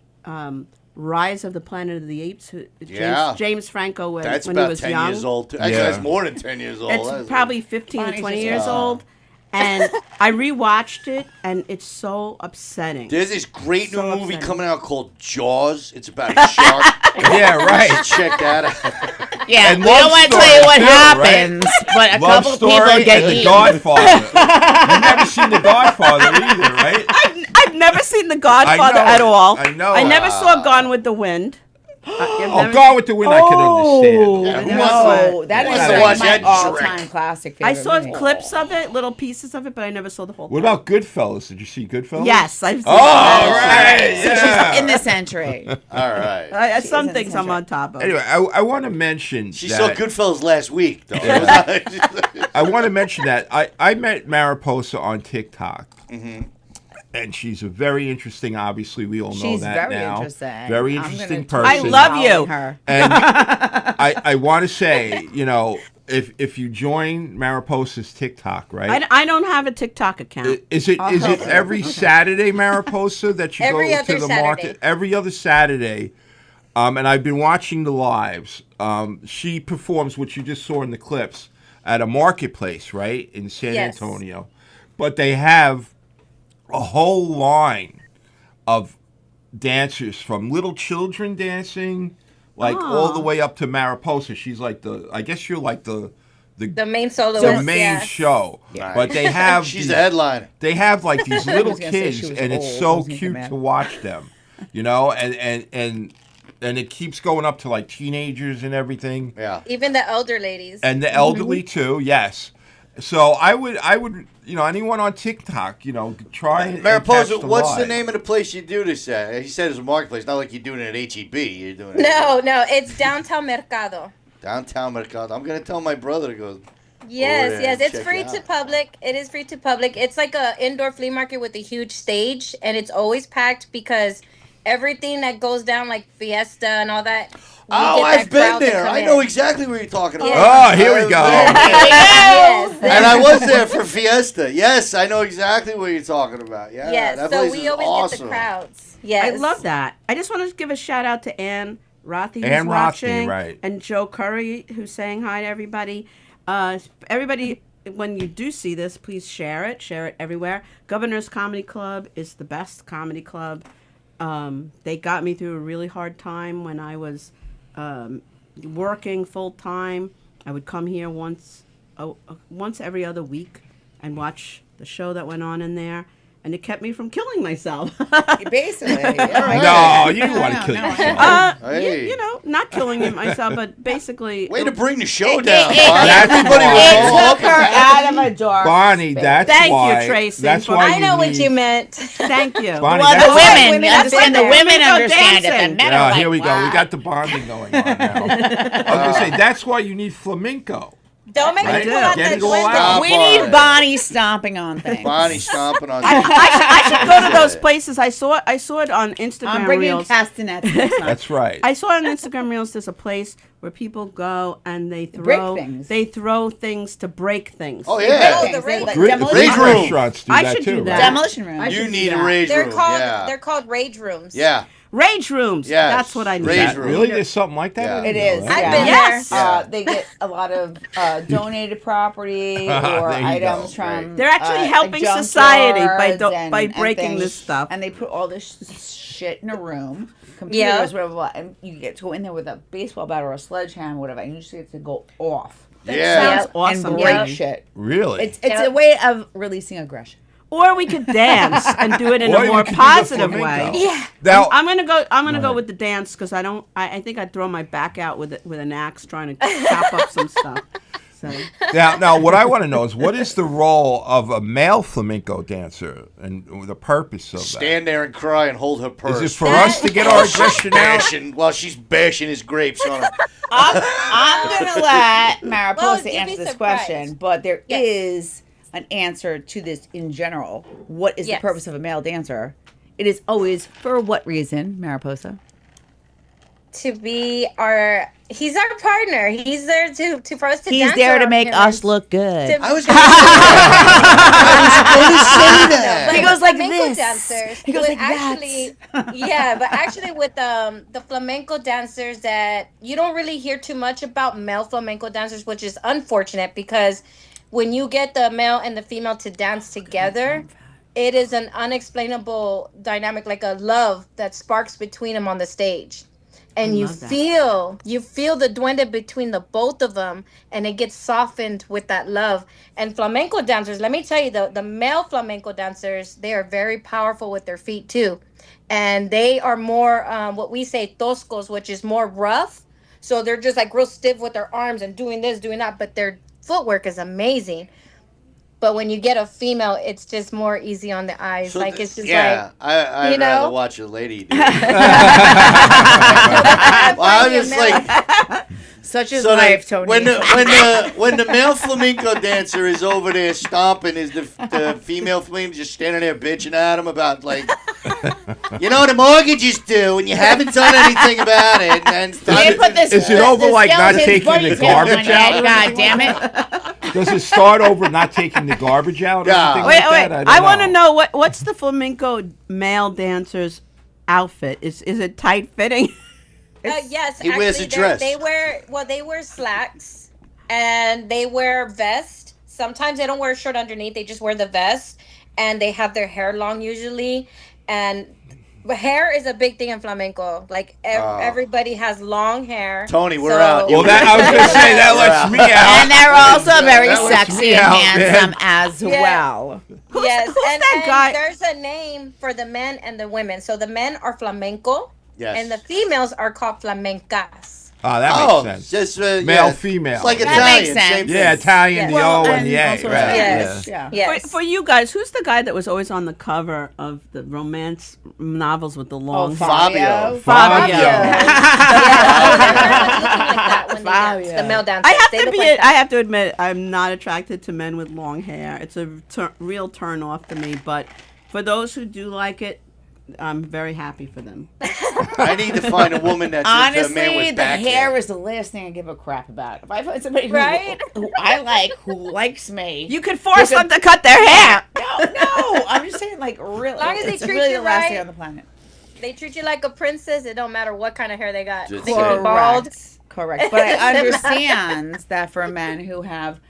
Rise of the Planet of the Apes. Yeah. James Franco when That's he about was 10 young. years old. Too. Actually, Yeah. that's more than 10 years old. It's That's- probably 15 to Bonnie's 20 just- years old, and I rewatched it, and it's so upsetting. There's this great So new movie upsetting. coming out called Jaws. It's about a shark. Yeah, right. Check that out. Yeah, And we don't Love want to Story tell you what too, right? happens, but a Love couple Story people get and The eaten. Godfather. You've never seen The Godfather either, right? I've never seen The Godfather I know, at all. I know. I never saw Gone with the Wind. Oh, Gone with the Wind, I can understand. Yeah, who No, wants that who is wants to like watch my that all-time Shrek? classic I favorite saw movie. clips of it, little pieces of it, but I never saw the whole What thing. about Goodfellas? Did you see Goodfellas? Yes, I've seen Oh, right. So Yeah. she's in the century. All right. Some She is things in I'm on top of. Anyway, I want to mention She that saw Goodfellas last week, though. I want to mention that I met Mariposa on TikTok, and she's a very interesting. Obviously, we all know She's that very now. interesting. Very I'm interesting gonna person. I love you. follow her. And I want to say, if you join Mariposa's TikTok, right? I don't have a TikTok account. Is it every Saturday, Mariposa, that you Every go other to the Saturday. market? Every other Saturday. And I've been watching the lives. She performs, what you just saw in the clips, at a marketplace, right, in San Yes. Antonio. But they have a whole line of dancers, from little children dancing, like all the way up to Mariposa. She's like I guess you're like the main soloist. main yes. Nice. show. But they have She's the headliner. they have like these little gonna say she kids, was and it's old. I so was thinking cute that. to watch them, and it keeps going up to like teenagers and everything, Yeah. Even the elder ladies. and the elderly too. Yes, so I would anyone on TikTok, try and Mariposa, catch the what's the live. name of the place you do this at? He said it's a marketplace. Not like you're doing it at HEB. You're doing it no, it's downtown Mercado. downtown Mercado. I'm gonna tell my brother to go. Yes, there yes, and it's check free it to out. public. It is free to public. It's like a indoor flea market with a huge stage, and it's always packed because everything that goes down, like Fiesta and all that. we Oh, get I've that been crowd to there. come I in. know exactly what you're talking about. Oh, here we I've go. been there. Yes, And I was there for Fiesta. Yes, I know exactly what you're talking about. Yeah, yes. that So place we is always awesome. get the crowds. Yes, I love that. I just want to give a shout out to Ann Rothy, who's Ann Rothy, watching, right. and Joe Curry, who's saying hi to everybody. Everybody, when you do see this, please share it. Share it everywhere. Governor's Comedy Club is the best comedy club. They got me through a really hard time when I was working full time. I would come here once every other week and watch the show that went on in there, and it kept me from killing myself. Basically. No, you don't want to kill yourself. Hey. Not killing myself, but basically. Way to bring the show down. it- Bonnie. That's Everybody why. was It all up took her and down. out of a dark Bonnie, space. that's Thank you, why. Tracy, That's for- why I know what need- you meant. Thank you. Bonnie, Well, that's the why- women, That's understand. The why women they're understand it. dancing. The men Yeah, are like, here we go. wow. We got the bonding going on now. I was going to say, that's why you need flamenco. Don't make Right? me pull out Get that it all window. out. We need Bonnie stomping on things. Bonnie stomping on. I should go to those places. I saw it on Instagram I'm bringing Reels. castanets next time. That's right. I saw on Instagram Reels there's a place where people go and they throw things. they throw things to break things. Oh yeah. Oh, the rage. Like Great demolition Rage room. room. restaurants do I that should too. do that. right? Demolition room. I You should need do a that. rage They're room. called Yeah. they're called rage rooms. Yeah. Rage rooms. Yes. That's what I need. Rage That- room. really? There's something like that? Yeah. I It didn't is. know that. I've Yeah. been Yes. there. Yeah. They get a lot of donated property or There you items go. from. They're actually like helping junkyards society by and breaking things. this stuff. And they put all this shit in a room, computers, Yeah. whatever, and you get to go in there with a baseball bat or a sledgehammer, whatever, and you just get to go off. Yeah. Sounds awesome. And to break me. shit. Really? It's Yep. a way of releasing aggression. Or we could dance and do it in Or a we more could do the positive flamenco. way. Yeah. Now, I'm gonna go. I'm gonna Go go ahead. with the dance because I think I'd throw my back out with an axe trying to chop up some stuff. So now, what I want to know is, what is the role of a male flamenco dancer and the purpose of Stand there and cry and hold her that? purse. Is it for us to get our aggression out? bashing while she's bashing his grapes on her. I'm gonna let Mariposa Well, you'd be answer this surprised. question, but there Yes. is an answer to this in general. What is Yes. the purpose of a male dancer? It is always for what reason, Mariposa? To be he's our partner. He's there to for us to He's dance there to around make him us and look good. to- I was going to say that. He goes like flamenco this. dancers. He goes with like actually, yeah, but actually with the flamenco dancers that you don't really hear too much about male flamenco dancers, which is unfortunate because when you get the male and the female to dance together, it is an unexplainable dynamic, like a love that sparks between them on the stage. And you love that. feel the duende between the both of them, and it gets softened with that love. And flamenco dancers, let me tell you, the male flamenco dancers, they are very powerful with their feet too, and they are more what we say toscos, which is more rough. So they're just like real stiff with their arms and doing this, doing that, but their footwork is amazing. But when you get a female, it's just more easy on the eyes. So like it's just yeah, I'd you rather know? watch a lady do it. like Well, I'm just like, Such is So life, that Tony. when the male flamenco dancer is over there stomping, is the female flamenco just standing there bitching at him about like, you know, the mortgage is due and you haven't done anything about it. And They put this, Is it over like not skeleton's taking bunny the tail on garbage my out? head. or God anything damn like it. Does it start over not taking the garbage out or Yeah. anything Wait, like wait. that? I want to know what's the flamenco male dancer's outfit? Is it tight fitting? Yes, He wears a dress. They wear slacks and they wear vest. Sometimes they don't wear a shirt underneath. They just wear the vest, and they have their hair long usually. And hair is a big thing in flamenco. Like everybody has long hair. Tony, we're out. Well, that I was going to say that lets me out. And they're also very That lets sexy me and out, handsome man. as well. Yes, who's and, that and guy? there's a name for the men and the women. So the men are flamenco, Yes. and the females are called flamencas. Oh, that makes sense. Just Male, yeah. female. It's like That Italian. makes sense. Same thing. Yeah, Italian, Yes. the Well, O and the A. also Right. Yes. Yeah. Yes. For you guys, who's the guy that was always on the cover of the romance novels with the long Oh, hair? Fabio. Fabio. Fabio. The male dancers. I have They to look be. like that. I have to admit, I'm not attracted to men with long hair. It's a real turn off to me. But for those who do like it, I'm very happy for them. I need to find a woman that's into a man Honestly, with the back hair is the last thing I give a crap about. If I find somebody Right? who I like, who likes me. You could force them to cut their hair. No, I'm just saying, like, really. long as they it's treat really you the last right. thing on the planet. They treat you like a princess. It don't matter what kind of hair they got. Just They can be bald. Correct. But I understand that for men who have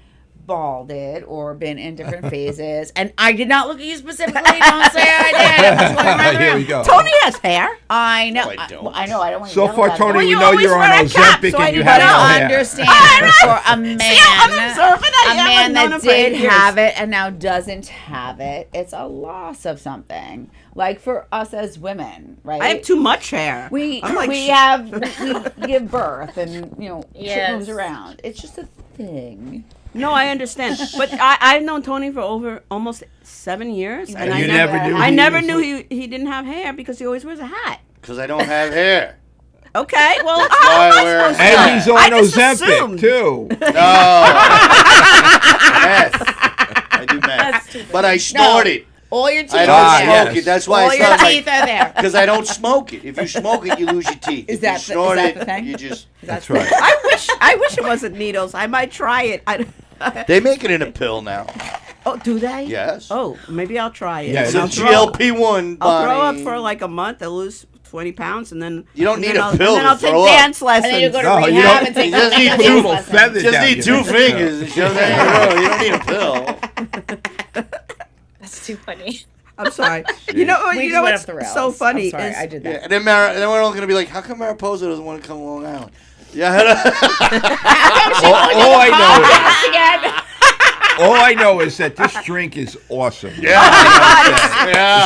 balded or been in different phases, and I did not look at you specifically. Don't say I did. I'm just going right Here we around. go. Tony has hair. I know. No, I don't. I know. I don't want to So yell far, about Tony, it. we you know always you're on wear a cap, Ozempic so I and you need have to no know. hair. Understand for a man, I'm observing that. a Yeah, man I've known that him for 8 did years. have it and now doesn't have it, it's a loss of something. Like for us as women, right? I have too much hair. We I'm like we give birth and shit Yes. moves around. It's just a thing. No, I understand, but I've known Tony for over almost 7 years, and And I you never, never knew I he never was knew like- he didn't have hair because he always wears a hat. Because I don't have hair. Okay, well, why how am I I wear a supposed to hat. And know? he's on I just Ozempic, assumed. too. Meth. I do meth. But I snort it. All your teeth I are don't Ah, there. smoke yes. it. That's why All it's your not teeth like... are there. Because I don't smoke it. If you smoke it, you lose your teeth. Is If that you snort the it, thing? you just... That's right. I wish it wasn't needles. I might try it. They make it in a pill now. Oh, do they? Yes. Oh, maybe I'll try it. Yeah, It's And a I'll GLP-1, I'll throw up Bonnie. for like a month. I'll lose 20 pounds, and then You don't and need then a I'll, pill and then to I'll take throw up. dance And lessons. then you go to No, you rehab don't- and take You just need dance two little lessons. feathers Just down need your two neck. fingers. It shows that you don't need a pill. That's too funny. I'm sorry. You know, We you just know went what's off the rails. so funny I'm sorry, is I did Yeah, that. and then, then we're all going to be like, how come Mariposa doesn't want to come to Long Island? Yeah. All I know is... Again. All I know is that this drink is awesome. Yeah.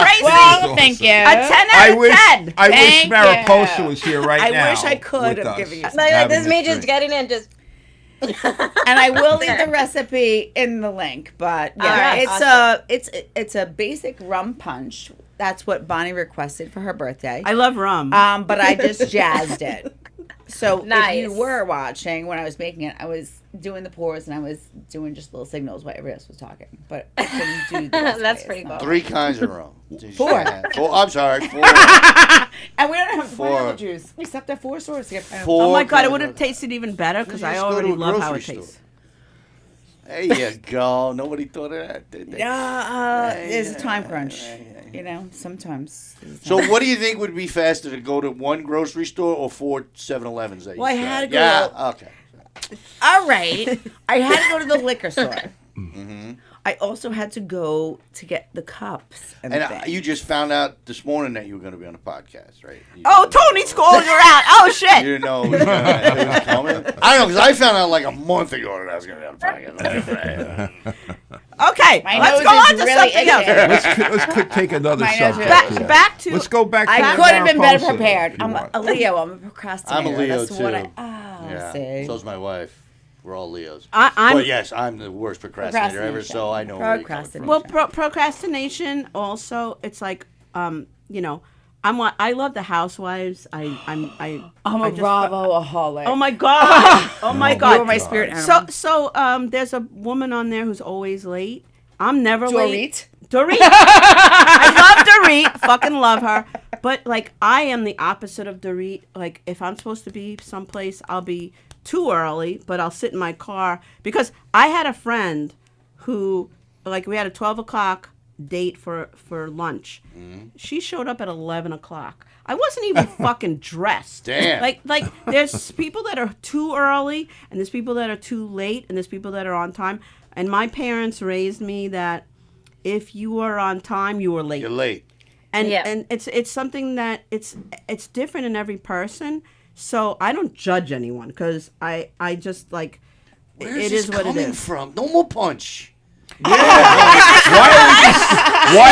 Tracy. Well, thank you. A 10 out I of wish 10. I wish Thank Mariposa you. was here right I now. wish I could with have us, given you some. Like having this me just drink. getting in just. And I will leave the recipe in the link. But yeah, Alright, it's a basic rum punch. That's what Bonnie requested for her birthday. I love rum. But I just jazzed it. So Nice. if you were watching when I was making it, I was doing the pours and I was doing just little signals while everybody else was talking. But I couldn't do the recipe. That's pretty cool. 3 kinds of rum. Four. I'm sorry. 4. And we don't have Four. pineapple juice. We stopped at 4 stores to get pineapple. Four oh my God, it kinds would of- have tasted even better because You I just go to already a love how it grocery tastes. There you go. Nobody thought of that, did they? There's a time crunch. You know, sometimes. there's a time So what do you think would be faster, to go to one grocery store or 4 7-Elevens? That you Well, I tried? had to go- Yeah, okay. All right. I had to go to the liquor store. I also had to go to get the cups and, And things. you just found out this morning that you were going to be on the podcast, right? You Oh, didn't know. Tony's calling her out. Oh, You shit. didn't know it was, it was coming? I don't know, because I found out like a month ago that I was going to be on the podcast. Okay, My let's nose go is on to really something else. itching. Let's take another My nose subject. is- here. Back to Let's go back to I the could have been better Mariposa, prepared. if you I'm want. a Leo. I'm a procrastinator. I'm a Leo, That's what too. I see. So's my wife. We're all Leos. I'm But yes, I'm the worst procrastinator ever, so I know where you're coming from. Procrastination. Well, procrastination also, it's like, you know, I love the Housewives. I'm a Bravo-aholic. Oh my god! Oh my god! You are my spirit animal. So there's a woman on there who's always late. I'm never late. Dorit. I love Dorit. Fucking love her. But like, I am the opposite of Dorit. Like, if I'm supposed to be someplace, I'll be too early, but I'll sit in my car because I had a friend who, like, we had a 12 o'clock date for lunch. She showed up at 11 o'clock. I wasn't even fucking dressed. Damn. Like there's people that are too early, and there's people that are too late, and there's people that are on time. And my parents raised me that if you are on time, you are late. You're late. And and it's something that it's different in every person. So I don't judge anyone because I just like Where's it this is what it coming is. from? No more punch. Why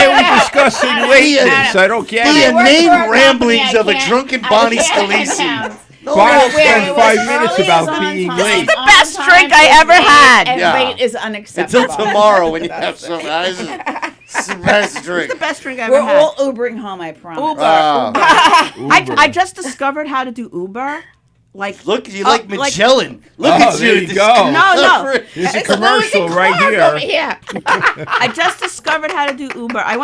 are we discussing lateness? I don't get The it. inane ramblings of a drunken Bonnie Scalisi. Bonnie spent 5 Early minutes is about on being time. late. On best time drink I is ever late, had. And Yeah. late is unacceptable. Until tomorrow when you have some. This is the best drink. The best drink I We're ever had. all Ubering home, I promise. Uber. Ah. I just discovered how to do Uber. Like Look, you like like- Magellan. Look at you. there you go. No. There's a commercial right here. Yeah. I just discovered how to do Uber. I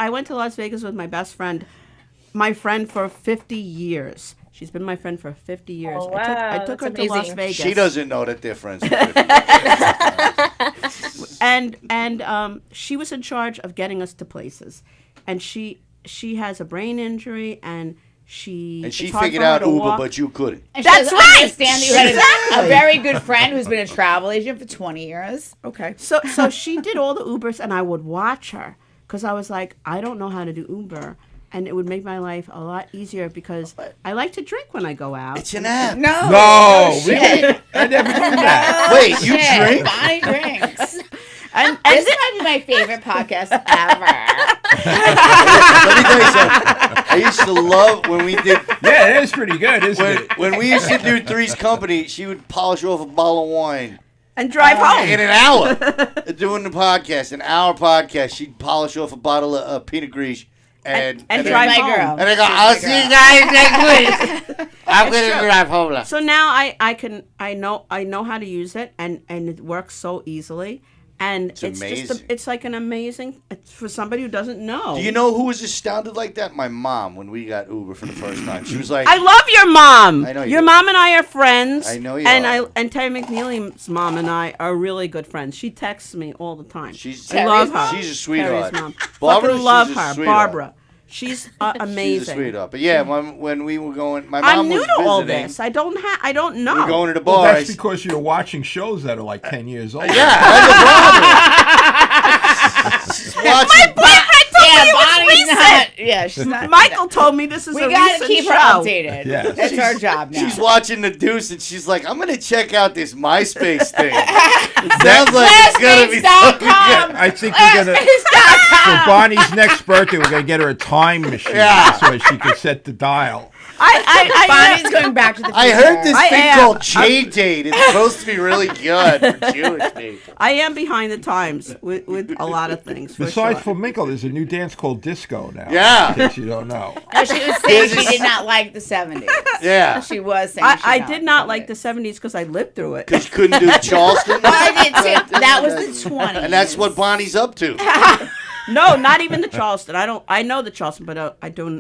went to Las Vegas with my best friend, my friend for 50 years. She's been my friend for 50 years. Oh, I wow, took her that's to Las amazing. Vegas. She doesn't know that they're friends. And she was in charge of getting us to places. And she has a brain injury and she And she it's hard figured for her out to Uber, walk. but you couldn't. And she That's doesn't right. understand that you had a very good friend who's been a travel agent for 20 years. Okay. So she did all the Ubers, and I would watch her because I was like, I don't know how to do Uber, and it would make my life a lot easier because I like to drink when I go out. It's an app. No, shit. I never knew that. Wait, you Shit. drink? Bonnie drinks. And This might be my favorite podcast ever. Let me tell you something. I used to love when we did Yeah, it is pretty good, isn't it? when we used to do Three's Company. She would polish off a bottle of wine and drive home. in an hour doing the podcast. An hour podcast. She'd polish off a bottle of Pinot Gris and And then- drive my home. girl. And I go, I'll see you guys next week. I'm gonna drive home now. So now I know how to use it, and it works so easily. And it's amazing. just it's like an amazing for somebody who doesn't know. Do you know who was astounded like that? My mom, when we got Uber for the first time. She was like, I love your mom. I know you your do. mom and I are friends. I know you and are. And Terry McNeely's mom and I are really good friends. She texts me all the time. She's- I love Terry's her. She's a sweetheart. Terry's mom. Barbara, Fucking love she's a her. sweetheart. Barbara. She's amazing. she's a sweetheart. But yeah, when we were going, my mom I'm new was to all visiting. this. I don't know. We were going to the Well, bar. that's because you're watching shows that are like 10 years old. Yeah, that's the problem. She's watching. boyfriend told me it was Bonnie's recent. not. Yeah, she's not. Michael told me this is We a gotta recent keep show. her updated. Yes. That's our job now. She's watching The Deuce, and she's like, "I'm gonna check out this MySpace thing. It sounds like it's gonna be something good." Classmates.com. I think we're going to, for Bonnie's next birthday, we're going to get her a time machine Yeah. so she can set the dial. Bonnie's going back to the future. I heard this I thing am. called J-Date. It's supposed to be really good for Jewish people. I am behind the times with a lot of things. For Besides sure. flamenco, there's a new dance called disco now. Yeah. In case you don't know. No, she was saying she did not like the 70s. Yeah, She was saying I she did not like the 70s because I lived through it. because you couldn't do Charleston. I did too. That was the 20s. And that's what Bonnie's up to. No, not even the Charleston. I know the Charleston, but I do We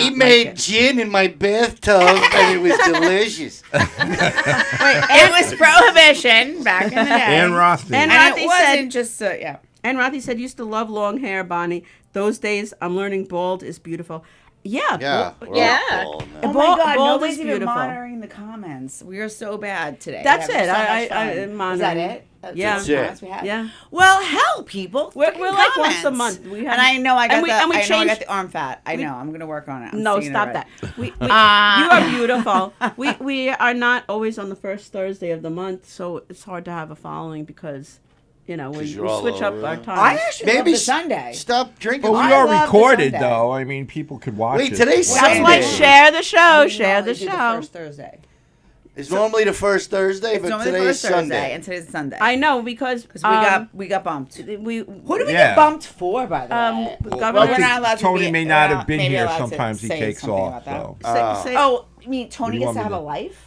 not made like it. gin in my bathtub, and it was delicious. It was prohibition back in the day. Ann Rothstein. And And Rothy it wasn't said, just, yeah. and Rothy said, used to love long hair, Bonnie. Those days, I'm learning bald is beautiful. Yeah. Yeah. bald- we're Yeah. all bald now. Oh Bald- my God, bald nobody's is even beautiful. monitoring the comments. We are so bad today. That's We're having it. so I much fun. I'm Is that monitoring. it? That's Yeah. the That's it. comments we had? Yeah. Well, hell, people. We're Freaking like once a comments. month. We have- and I know I got and we- the. and we I know I got changed- the arm fat. I we- know. I'm gonna work on it. I'm No, seeing it stop already. that. You are beautiful. We are not always on the first Thursday of the month, so it's hard to have a following because, we you're all switch up over our it. times. I actually love Maybe the Sunday. Stop drinking. But we I are love the recorded, Sunday. though. I mean, people could watch Wait, it. today's Well, That's Sunday. why share the show. We Share the normally do show. first Thursday. It's normally the first Thursday, It's but normally today the is first Thursday, Sunday. and today's Sunday. I know because we got bumped. we Who did we Yeah. get bumped for, by the way? government. Well, we're not allowed to Tony be- may not we're have been maybe here. allowed to Sometimes he say takes something off. about So. that. say- Oh, you mean Tony you gets want to me have a to- life?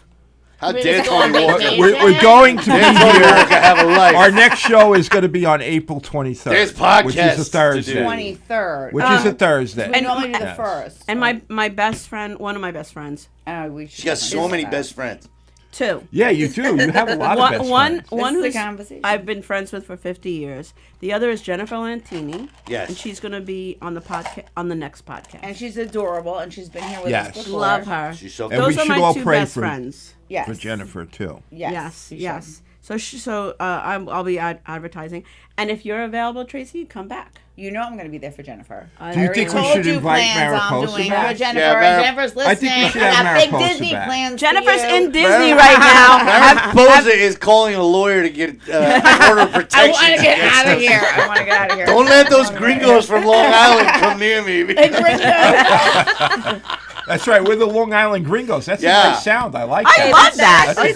How We're dare just going Tony on Walker? vacation. We're going to be Dare Tony here. Walker have a life? Our next show is going to be on April 23rd. There's podcasts which is a to Thursday. do. 23rd. Which is a Thursday. We normally do the Yes. first. And my best friend, one of my best friends, We should She got so definitely many do that. best friends. two. Yeah, you do. You have a lot of best One friends. one This is who's the conversation. I've been friends with for 50 years. The other is Jennifer Lantini. Yes. And she's going to be on the podcast on the next podcast. And she's adorable, and she's been here with Yes. us before. Love her. She's so And Those we are should my all two pray best for- friends. Yes. For Jennifer, too. Yes. you should. Yes. So I'll be advertising, and if you're available, Tracy, come back. You know I'm going to be there for Jennifer. Do you already think we told should you invite plans I'm Mariposa doing back? for Jennifer. Yeah, and Jennifer's listening. I think we should have I got big Mariposa Disney back. plans. Jennifer's for you. in Disney right now. Mariposa is calling a lawyer to get order of I protection. want to get against out of us. here. I want to get out of here. Don't let those gringos from Long Island come near me. Hey, Gringo. That's right. We're the Long Island Gringos. That's Yeah. a nice sound. I like I that. love that. That's a great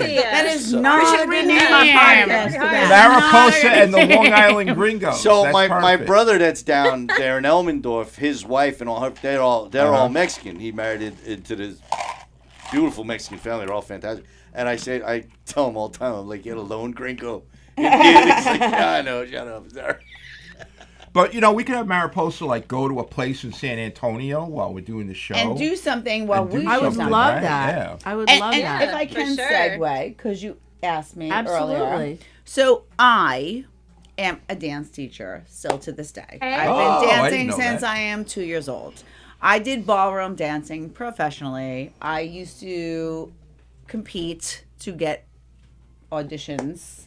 name. That is So- not We should a rename good our name. podcast to that. Mariposa and the Long Island Gringos. So That's my perfect. brother that's down there in Elmendorf, his wife and all her, they're all Uh-huh. Mexican. He married into this beautiful Mexican family. They're all fantastic. And I tell him all the time, I'm like, you're a lone gringo. He's like, yeah, I know, shut up, sorry. But, we could have Mariposa, go to a place in San Antonio while we're doing the show. And do something while And do we I would do something, something. love right? that. Yeah. I would And, love and that. if I can sure. segue, because you asked me earlier. Absolutely. So I am a dance teacher still to this day. I've Oh, been I didn't dancing know since that. I am 2 years old. I did ballroom dancing professionally. I used to compete to get auditions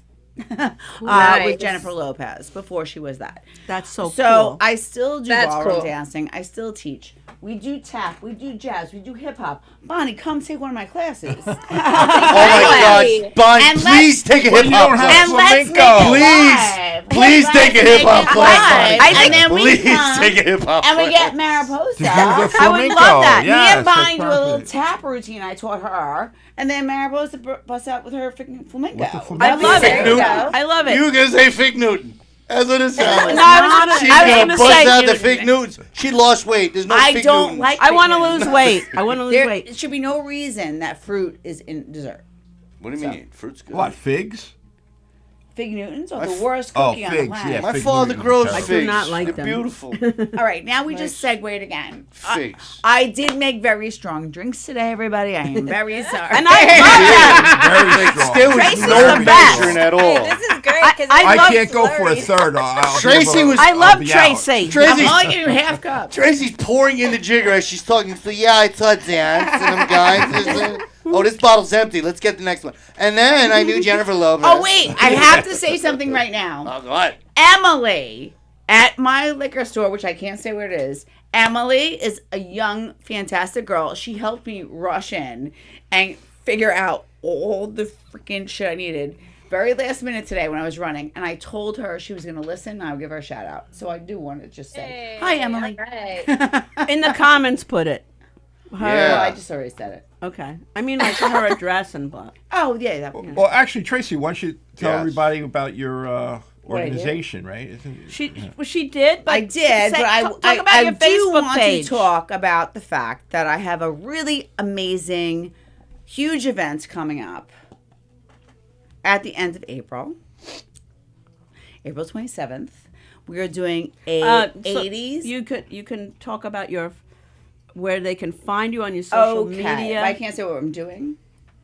Nice. with Jennifer Lopez before she was that. That's so So cool. I still do That's ballroom cool. dancing. I still teach. We do tap. We do jazz. We do hip hop. Bonnie, come take one of my classes. Oh my God, Bonnie, And please take a Well, hip you hop don't have class. And let's make flamenco. it Please, live. please Let's take a make hip hop it class, live. Bonnie. And then we Please come, take a hip hop and we class. get Mariposa. Do the I would flamenco. love that. Me Yes, and Bonnie that's do a little perfect. tap routine I taught her, and then Mariposa busts out with her freaking flamenco. With the I flamenco. love Fig it. Newton. I love it. You were gonna say Fig Newton. That's what it sounds No, like. She's I was gonna gonna bust say out the you- Fig Newtons. She lost weight. There's no I Fig don't Newtons. like. I want to Fig lose Newtons. weight. I want to lose There weight. should be no reason that fruit is in dessert. What do you mean? Fruit's good. What, figs? Fig Newtons are My the worst Oh, cookie on the figs, planet. yeah. My Fig father Newtons grows are figs. terrible. I do not like They're them. beautiful. All right, now we just segued again. Figs. I did make very strong drinks today, everybody. I am very sorry. And I love that. Very strong. There was Tracy's no the best. measuring at all. Hey, this is great because I I love can't go for a third. Tracy was- I love I'll be out. Tracy. I'm Tracy's, only giving you half cup. Tracy's pouring in the jigger as she's talking. So yeah, I taught dance and them guys. Oh, this bottle's empty. Let's get the next one. And then I knew Jennifer Lopez. Oh wait, I have to say something right now. Oh, what? Emily at my liquor store, which I can't say where it is. Emily is a young, fantastic girl. She helped me rush in and figure out all the freaking shit I needed. Very last minute today when I was running, and I told her she was going to listen, and I would give her a shout out. So I do want to just say, hi, Emily. In the comments, put it. Her, Yeah. Well, I just already said it. Okay. I mean, like her address and blah. Oh, yeah. That, Well, actually, Tracy, why don't you tell Yes. everybody about your I do? organization, right? She did. But I did, but talk I about your do Facebook want page. to talk about the fact that I have a really amazing, huge event coming up at the end of April, April 27th. We are doing a So 80s. You can talk about your where they can find you on your social media. But I can't say what I'm doing.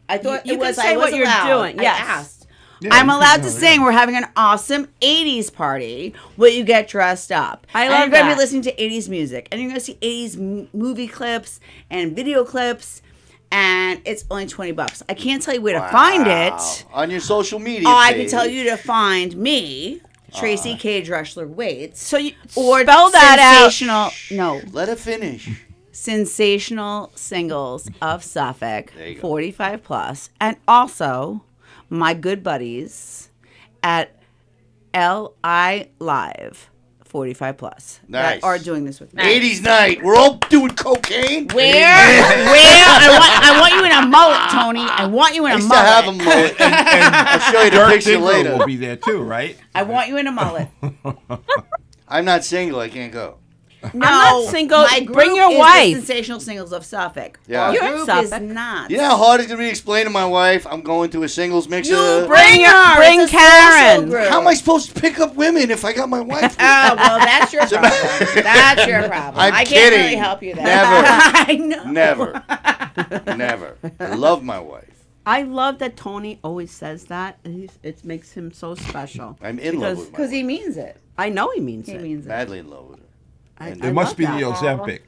I thought You it can was say I was what you're allowed. doing, I yes. asked. Yeah, I'm you can allowed to tell, sing. yeah. We're having an awesome 80s party where you get dressed up. I And love you're going to that. be listening to 80s music. And you're going to see 80s movie clips and video clips. And it's only $20. I can't tell you where to find it. On your social media I can page. tell you to find me, Tracy K. Dressler Waits. So you or spell that out. sensational, no, Let it finish. Sensational Singles of Suffolk, There you go. 45 plus, and also my good buddies at LI Live, 45 plus Nice. that are doing this with me. 80s night. We're all doing cocaine. Where? I want you in a mullet, Tony. I want you in I a used to have a mullet. mullet. I'll show you the Dirk picture Diggler later. will be there too, right? I want you in a mullet. I'm not single. I can't go. No, not single. My group Bring your is wife. The Sensational Singles of Suffolk. Yeah. Our You're in group Suffolk. is not. You know how hard it's going to be to explain to my wife I'm going to a singles mixer? You Bring her. bring It's a Karen. social group. How am I supposed to pick up women if I got my wife with me? Well, that's your problem. That's your problem. I'm I can't kidding. really help you there. Never. I know. Never. Never. I love my wife. I love that Tony always says that. It makes him so special. I'm in love Because- with my Because wife. he means it. I know he means He it. means it. Madly in love with her. I It must love be that. the Ozempic.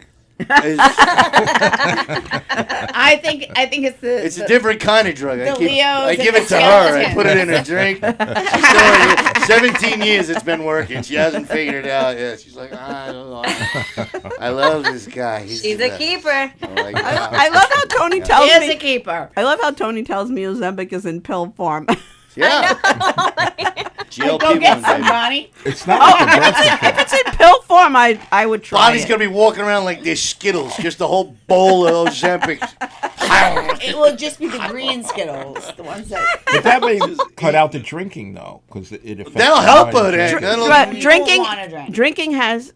I think it's the. It's a different kind of drug. the Leos I and give the it to her. I skeletons. put it in her drink. She's still 17 years it's been working. She hasn't figured it out yet. She's like, I don't know. I love this guy. He's She's the a best. keeper. I'm like, I love how Tony tells He is me. a keeper. I love how Tony tells me Ozempic is in pill form. yeah. Go GLP-1, get some, baby. Bonnie. It's not like a birthday cake. If it's in pill form, I would try Bonnie's it. going to be walking around like there's Skittles, just a whole bowl of Ozempic. It will just be the green Skittles, the ones that. But that may cut out the drinking though, because it affects. That'll the help body her then. drinking. That'll- But You drinking, won't wanna drink. drinking has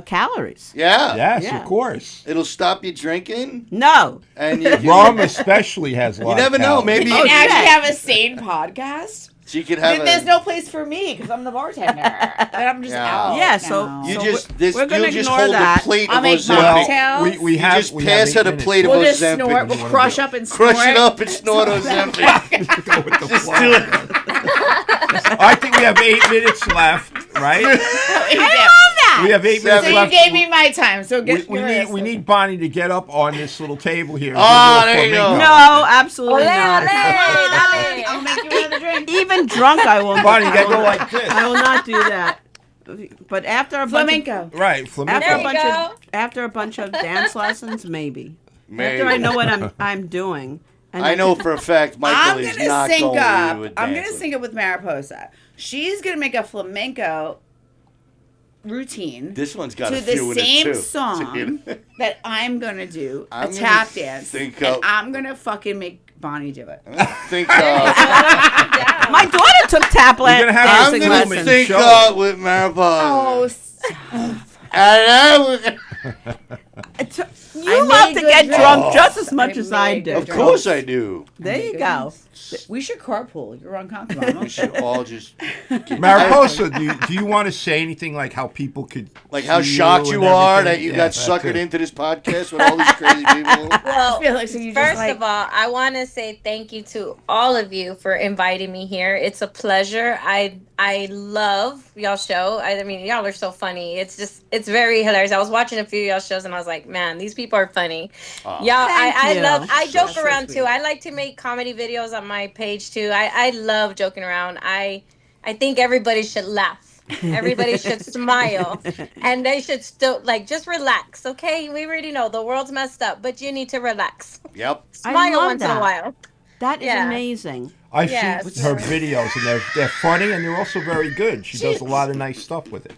calories. Yeah. Yes, Yeah. of course. It'll stop you drinking. No. And you can, Rum especially has a lot. you never of know. calories. Maybe You can actually have a sane podcast. she could have There's a. no place for me because I'm the bartender. And I'm just Yeah. out. Yeah, so- now. You So just we're gonna you just ignore hold that. the plate I'll of make Ozempic. mocktails. we You have just we pass have her 8 the plate of We'll just Ozempic. snort. We'll wanna crush do? up and snort. Crush it up and snort Ozempic. Go with the Just flow. do it. I think we have 8 minutes left, right? I love that. We have 8 So minutes So you left. gave me my time. So we, get we yours. need we need Bonnie to get up on this little table here. and Ah, do a there you go. flamenco. No, absolutely Ole, not. ole, dale. I'll make you another drink. Even drunk, I will. Bonnie, you gotta go like this. I will not do that. But after a bunch Flamenco. Right, flamenco. There you go. after a bunch of dance lessons, maybe. Maybe. After I know what I'm doing. And I know for a fact Michael I'm is gonna not sync going up. to a I'm gonna dance. sync up with Mariposa. She's gonna make a flamenco routine This one's got to a few the in it same too. song that I'm gonna do I'm a gonna tap dance, sync and up. I'm gonna fucking make Bonnie do it. Think my daughter took tap We're gonna have I'm dancing gonna moment. lessons. think Show up with Mariposa. Oh, stop. You made love to good get drinks. drunk just as much I as I made do. good Of course I do. There you go. We should carpool. You're uncomfortable. We should all just Mariposa, do you want to say anything like how people could like how see shocked and you are everything? that you Yeah, got that's suckered it. into this podcast with all these crazy people. Well, Felix, so you just first like- of all, I want to say thank you to all of you for inviting me here. It's a pleasure. I love y'all show. I mean, y'all are so funny. It's very hilarious. I was watching a few of y'all shows and I was like, man, these people are funny. Y'all, I you. love. I joke so around sweet. too. I like to make comedy videos on my page too. I love joking around. I think everybody should laugh. Everybody should smile, and they should still just relax. Okay, we already know the world's messed up, but you need to relax. Yep. I Smile love once in that. a while. That is Yeah. amazing. I've Yes. seen her videos and they're funny and they're also very good. She does a lot of nice stuff with it.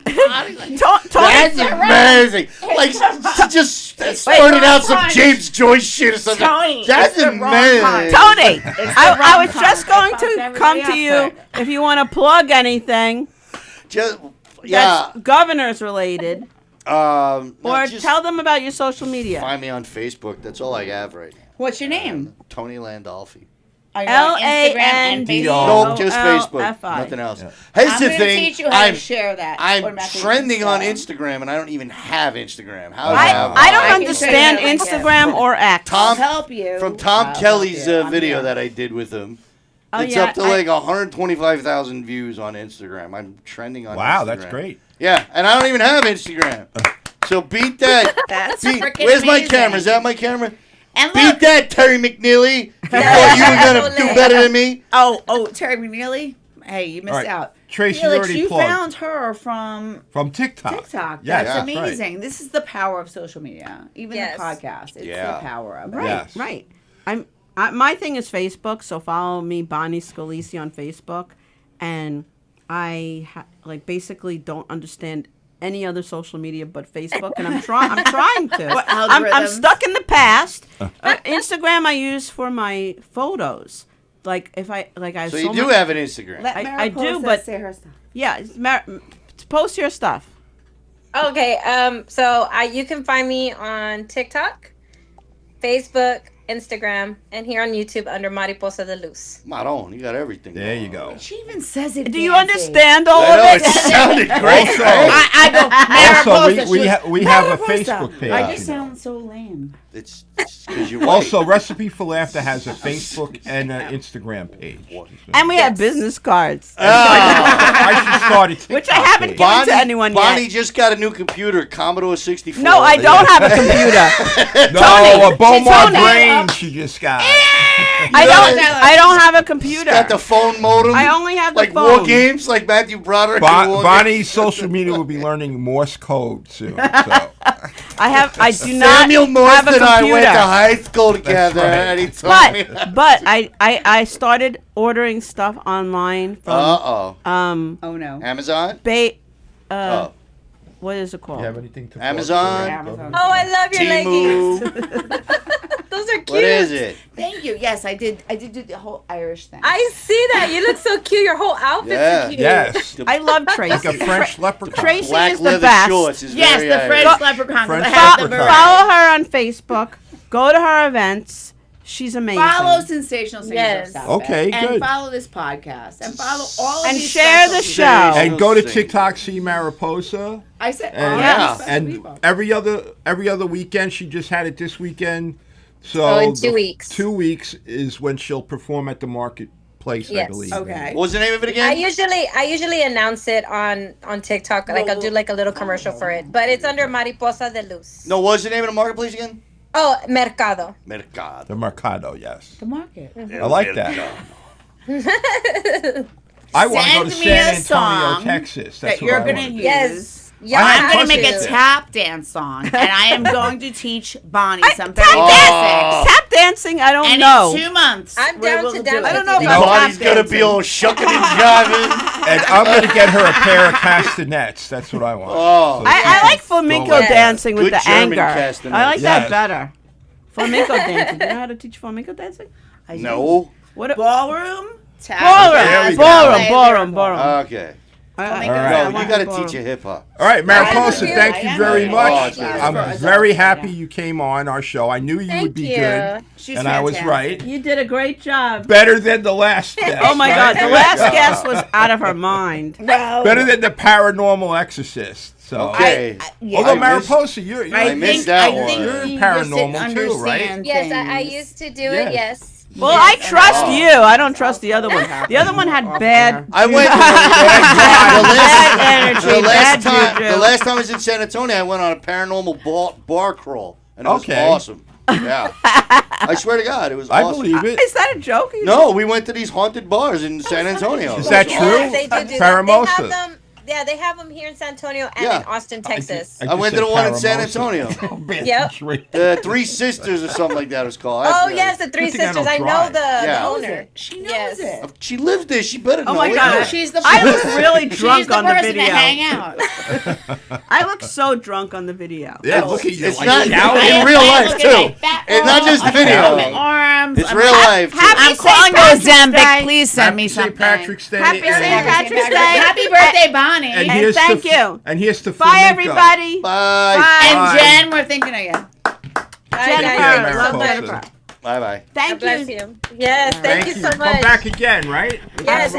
Tony, That's amazing. Like she just spurted out some punch. James Joyce shit or something. Tony, That's it's the wrong amazing. punch. Tony, I wrong was just going punch. to Fucked come everybody to you up if you want to plug anything Just yeah. that's governors related, No, or just tell them about your social media. find me on Facebook. That's all I have right now. What's your name? Tony Landolfi. Are you on Instagram and L-A-N-D-O. Facebook? Nope, just O-L-F-I. Facebook. Nothing else. Yeah. Here's I'm the gonna thing. teach you how I'm to share that. I'm automatically trending on Insta. Instagram, and I don't even have Instagram. How I have don't I can understand show you that Instagram or X. I'll Tom help you. from Tom I'll Kelly's help you. I'm video here. that I did with him. Oh, It's yeah, up to I- like 125,000 views on Instagram. I'm trending on Wow, Instagram. that's great. Yeah, and I don't even have Instagram. So beat that. That's Beat- freaking Where's my amazing. camera? Is that my camera? And Beat look, that, Terry McNeely. You thought you were going to do better than me? oh, Terry McNeely. Hey, you missed All right. out. Tracy, you Felix, already you plugged. found her from From TikTok. TikTok. Yes, That's right. amazing. This is the power of social media. Even Yes. the podcast. It's Yeah. the power of it. Right, Yes. right. My thing is Facebook, so follow me, Bonnie Scalisi, on Facebook, and I basically don't understand any other social media but Facebook, and I'm trying to. What I'm algorithms? stuck in the past. Instagram I use for my photos. Like if I have So you do have an Instagram. Let I do, Mariposa but- say her stuff. yeah, post your stuff. Okay, so you can find me on TikTok, Facebook, Instagram, and here on YouTube under Mariposa de Luz. Maron, you got everything. There you going go. on. She even says it. Do you fancy. understand all I know, of it it? sounded great. Also, I go also Mariposa. we have a Mariposa. Facebook page. I you just know. sound so lame. It's because you're white. Also, Recipe for Laughter has a Facebook and an Instagram page. And we have Yes. business cards, I should start a TikTok which I haven't page. given to anyone Bonnie yet. just got a new computer, Commodore 64. No, I don't have a computer. No, a Beaumont Tony. Brain she just got. I don't have a computer. Got the phone modem. I only have the like phone. war games, like Matthew Broderick. in War Bonnie's social media will be learning Morse code soon. So. I do Games. not Samuel North have a and I computer. went to high school together, right. and he told me. But I started ordering stuff online from Oh no. Amazon. oh. What is it called? You have anything to Amazon? Amazon. Oh, I love your Temu. leggings. Those are cute. What is it? Thank you. Yes, I did. I did do the whole Irish thing. I see that. You look so cute. Your whole outfit's Yeah. so cute. Yes. I love Tracy. Like a French leprechaun. Tracy Black is the leather best. shorts is yes, very the Irish. French leprechaun. French I have the leprechaun. beret. Follow her on Facebook. Go to her events. She's amazing. Follow Sensational Singers Yes. of South Okay, Bend, good. And follow this podcast. And follow all of And these share the special show. people. And go to Sing. TikTok, see Mariposa. I said And, all Yeah. these special and people. every other weekend, she just had it this weekend. So Oh, in 2 the weeks. 2 weeks is when she'll perform at the marketplace, I Yes. believe. Okay. What was the name of it I again? usually announce it on TikTok. Like I'll do like a little commercial for it. But it's under Mariposa de Luz. No, what was the name of the marketplace again? Oh, Mercado. Mercado. The Mercado, yes. The market. I like that. I want to go to Send me San a Antonio, Song Texas. That's that what you're I gonna want. use. Yes. Yeah, I have I'm gonna pussy make a there. tap dance song, and I am going to teach Bonnie some very Oh. basics. Tap dancing, I don't And know. in 2 months, I'm we're down able to do dance it. I don't know with if you. I'm Bonnie's tap gonna dancing. be all shucking and jiving. And I'm going to get her a pair of castanets. That's what I want. Oh. I like flamenco Yes. dancing with Good the German anger. castanets. I like Yes. that better. Flamenco dancing. Do you know how to teach flamenco dancing? I do. No. What? Ballroom, tap Ballroom, dance, ballroom, ballet, ballroom, lyrical. ballroom. Okay. All No, right. you got to teach her hip hop. All right, Mariposa, you. thank you very Oh, much. it's good. I'm very happy you came on our show. I knew you would Thank be you. good. She's And I was fantastic. right. You did a great job. Better than the last guest. Oh my right? God, the last guest was out of her mind. No. Better than the paranormal exorcist. So, Okay. Yeah. although I missed- Mariposa, you're I missed that one. think You're you paranormal just too, didn't right? understand Yes, I things. used to do Yes. it. Yes. Well, I trust you. I don't trust the other one. The other one had bad. I went Bad energy, the last bad time. juju. The last time I was in San Antonio, I went on a paranormal bar crawl, and it was Okay. awesome. Yeah, I swear to God, it was I awesome. believe it. Is that a joke? No, we went to these haunted bars in San Antonio. Is that Yes, true? they do that. Paramosa. They have them. Yeah, they have them here in San Antonio and Yeah. in Austin, Texas. I went to the one in San Antonio. Yep. The Three Sisters or something like that it was called. I Oh forget. yes, the Three Good thing I Sisters. don't I know drive. the Yeah. owner. She knows Yes. it. She lives there. She better know Oh my it. God. Yeah. She's the I was person- really drunk she's the on the person video. to hang out. I look so drunk on the video. Yeah, look at you. It's like not shouting. in real life Look at my too. fat It's not just arms, video. my arms. It's I'm real life. too. Happy I'm calling St. Patrick's Ozempic. Day. Please send me Happy something. St. Patrick's Day. Happy and- St. Patrick's Day. Happy birthday, Bonnie. And And here's thank to, you. And here's to Bye, flamenco. everybody. Bye. Bye. And Jen, we're thinking of you. Jennifer. guys. Love Mariposa. Jennifer. Bye. Bye. God Thank bless you. you. Yes, thank you so much. Come back again, right? Yes,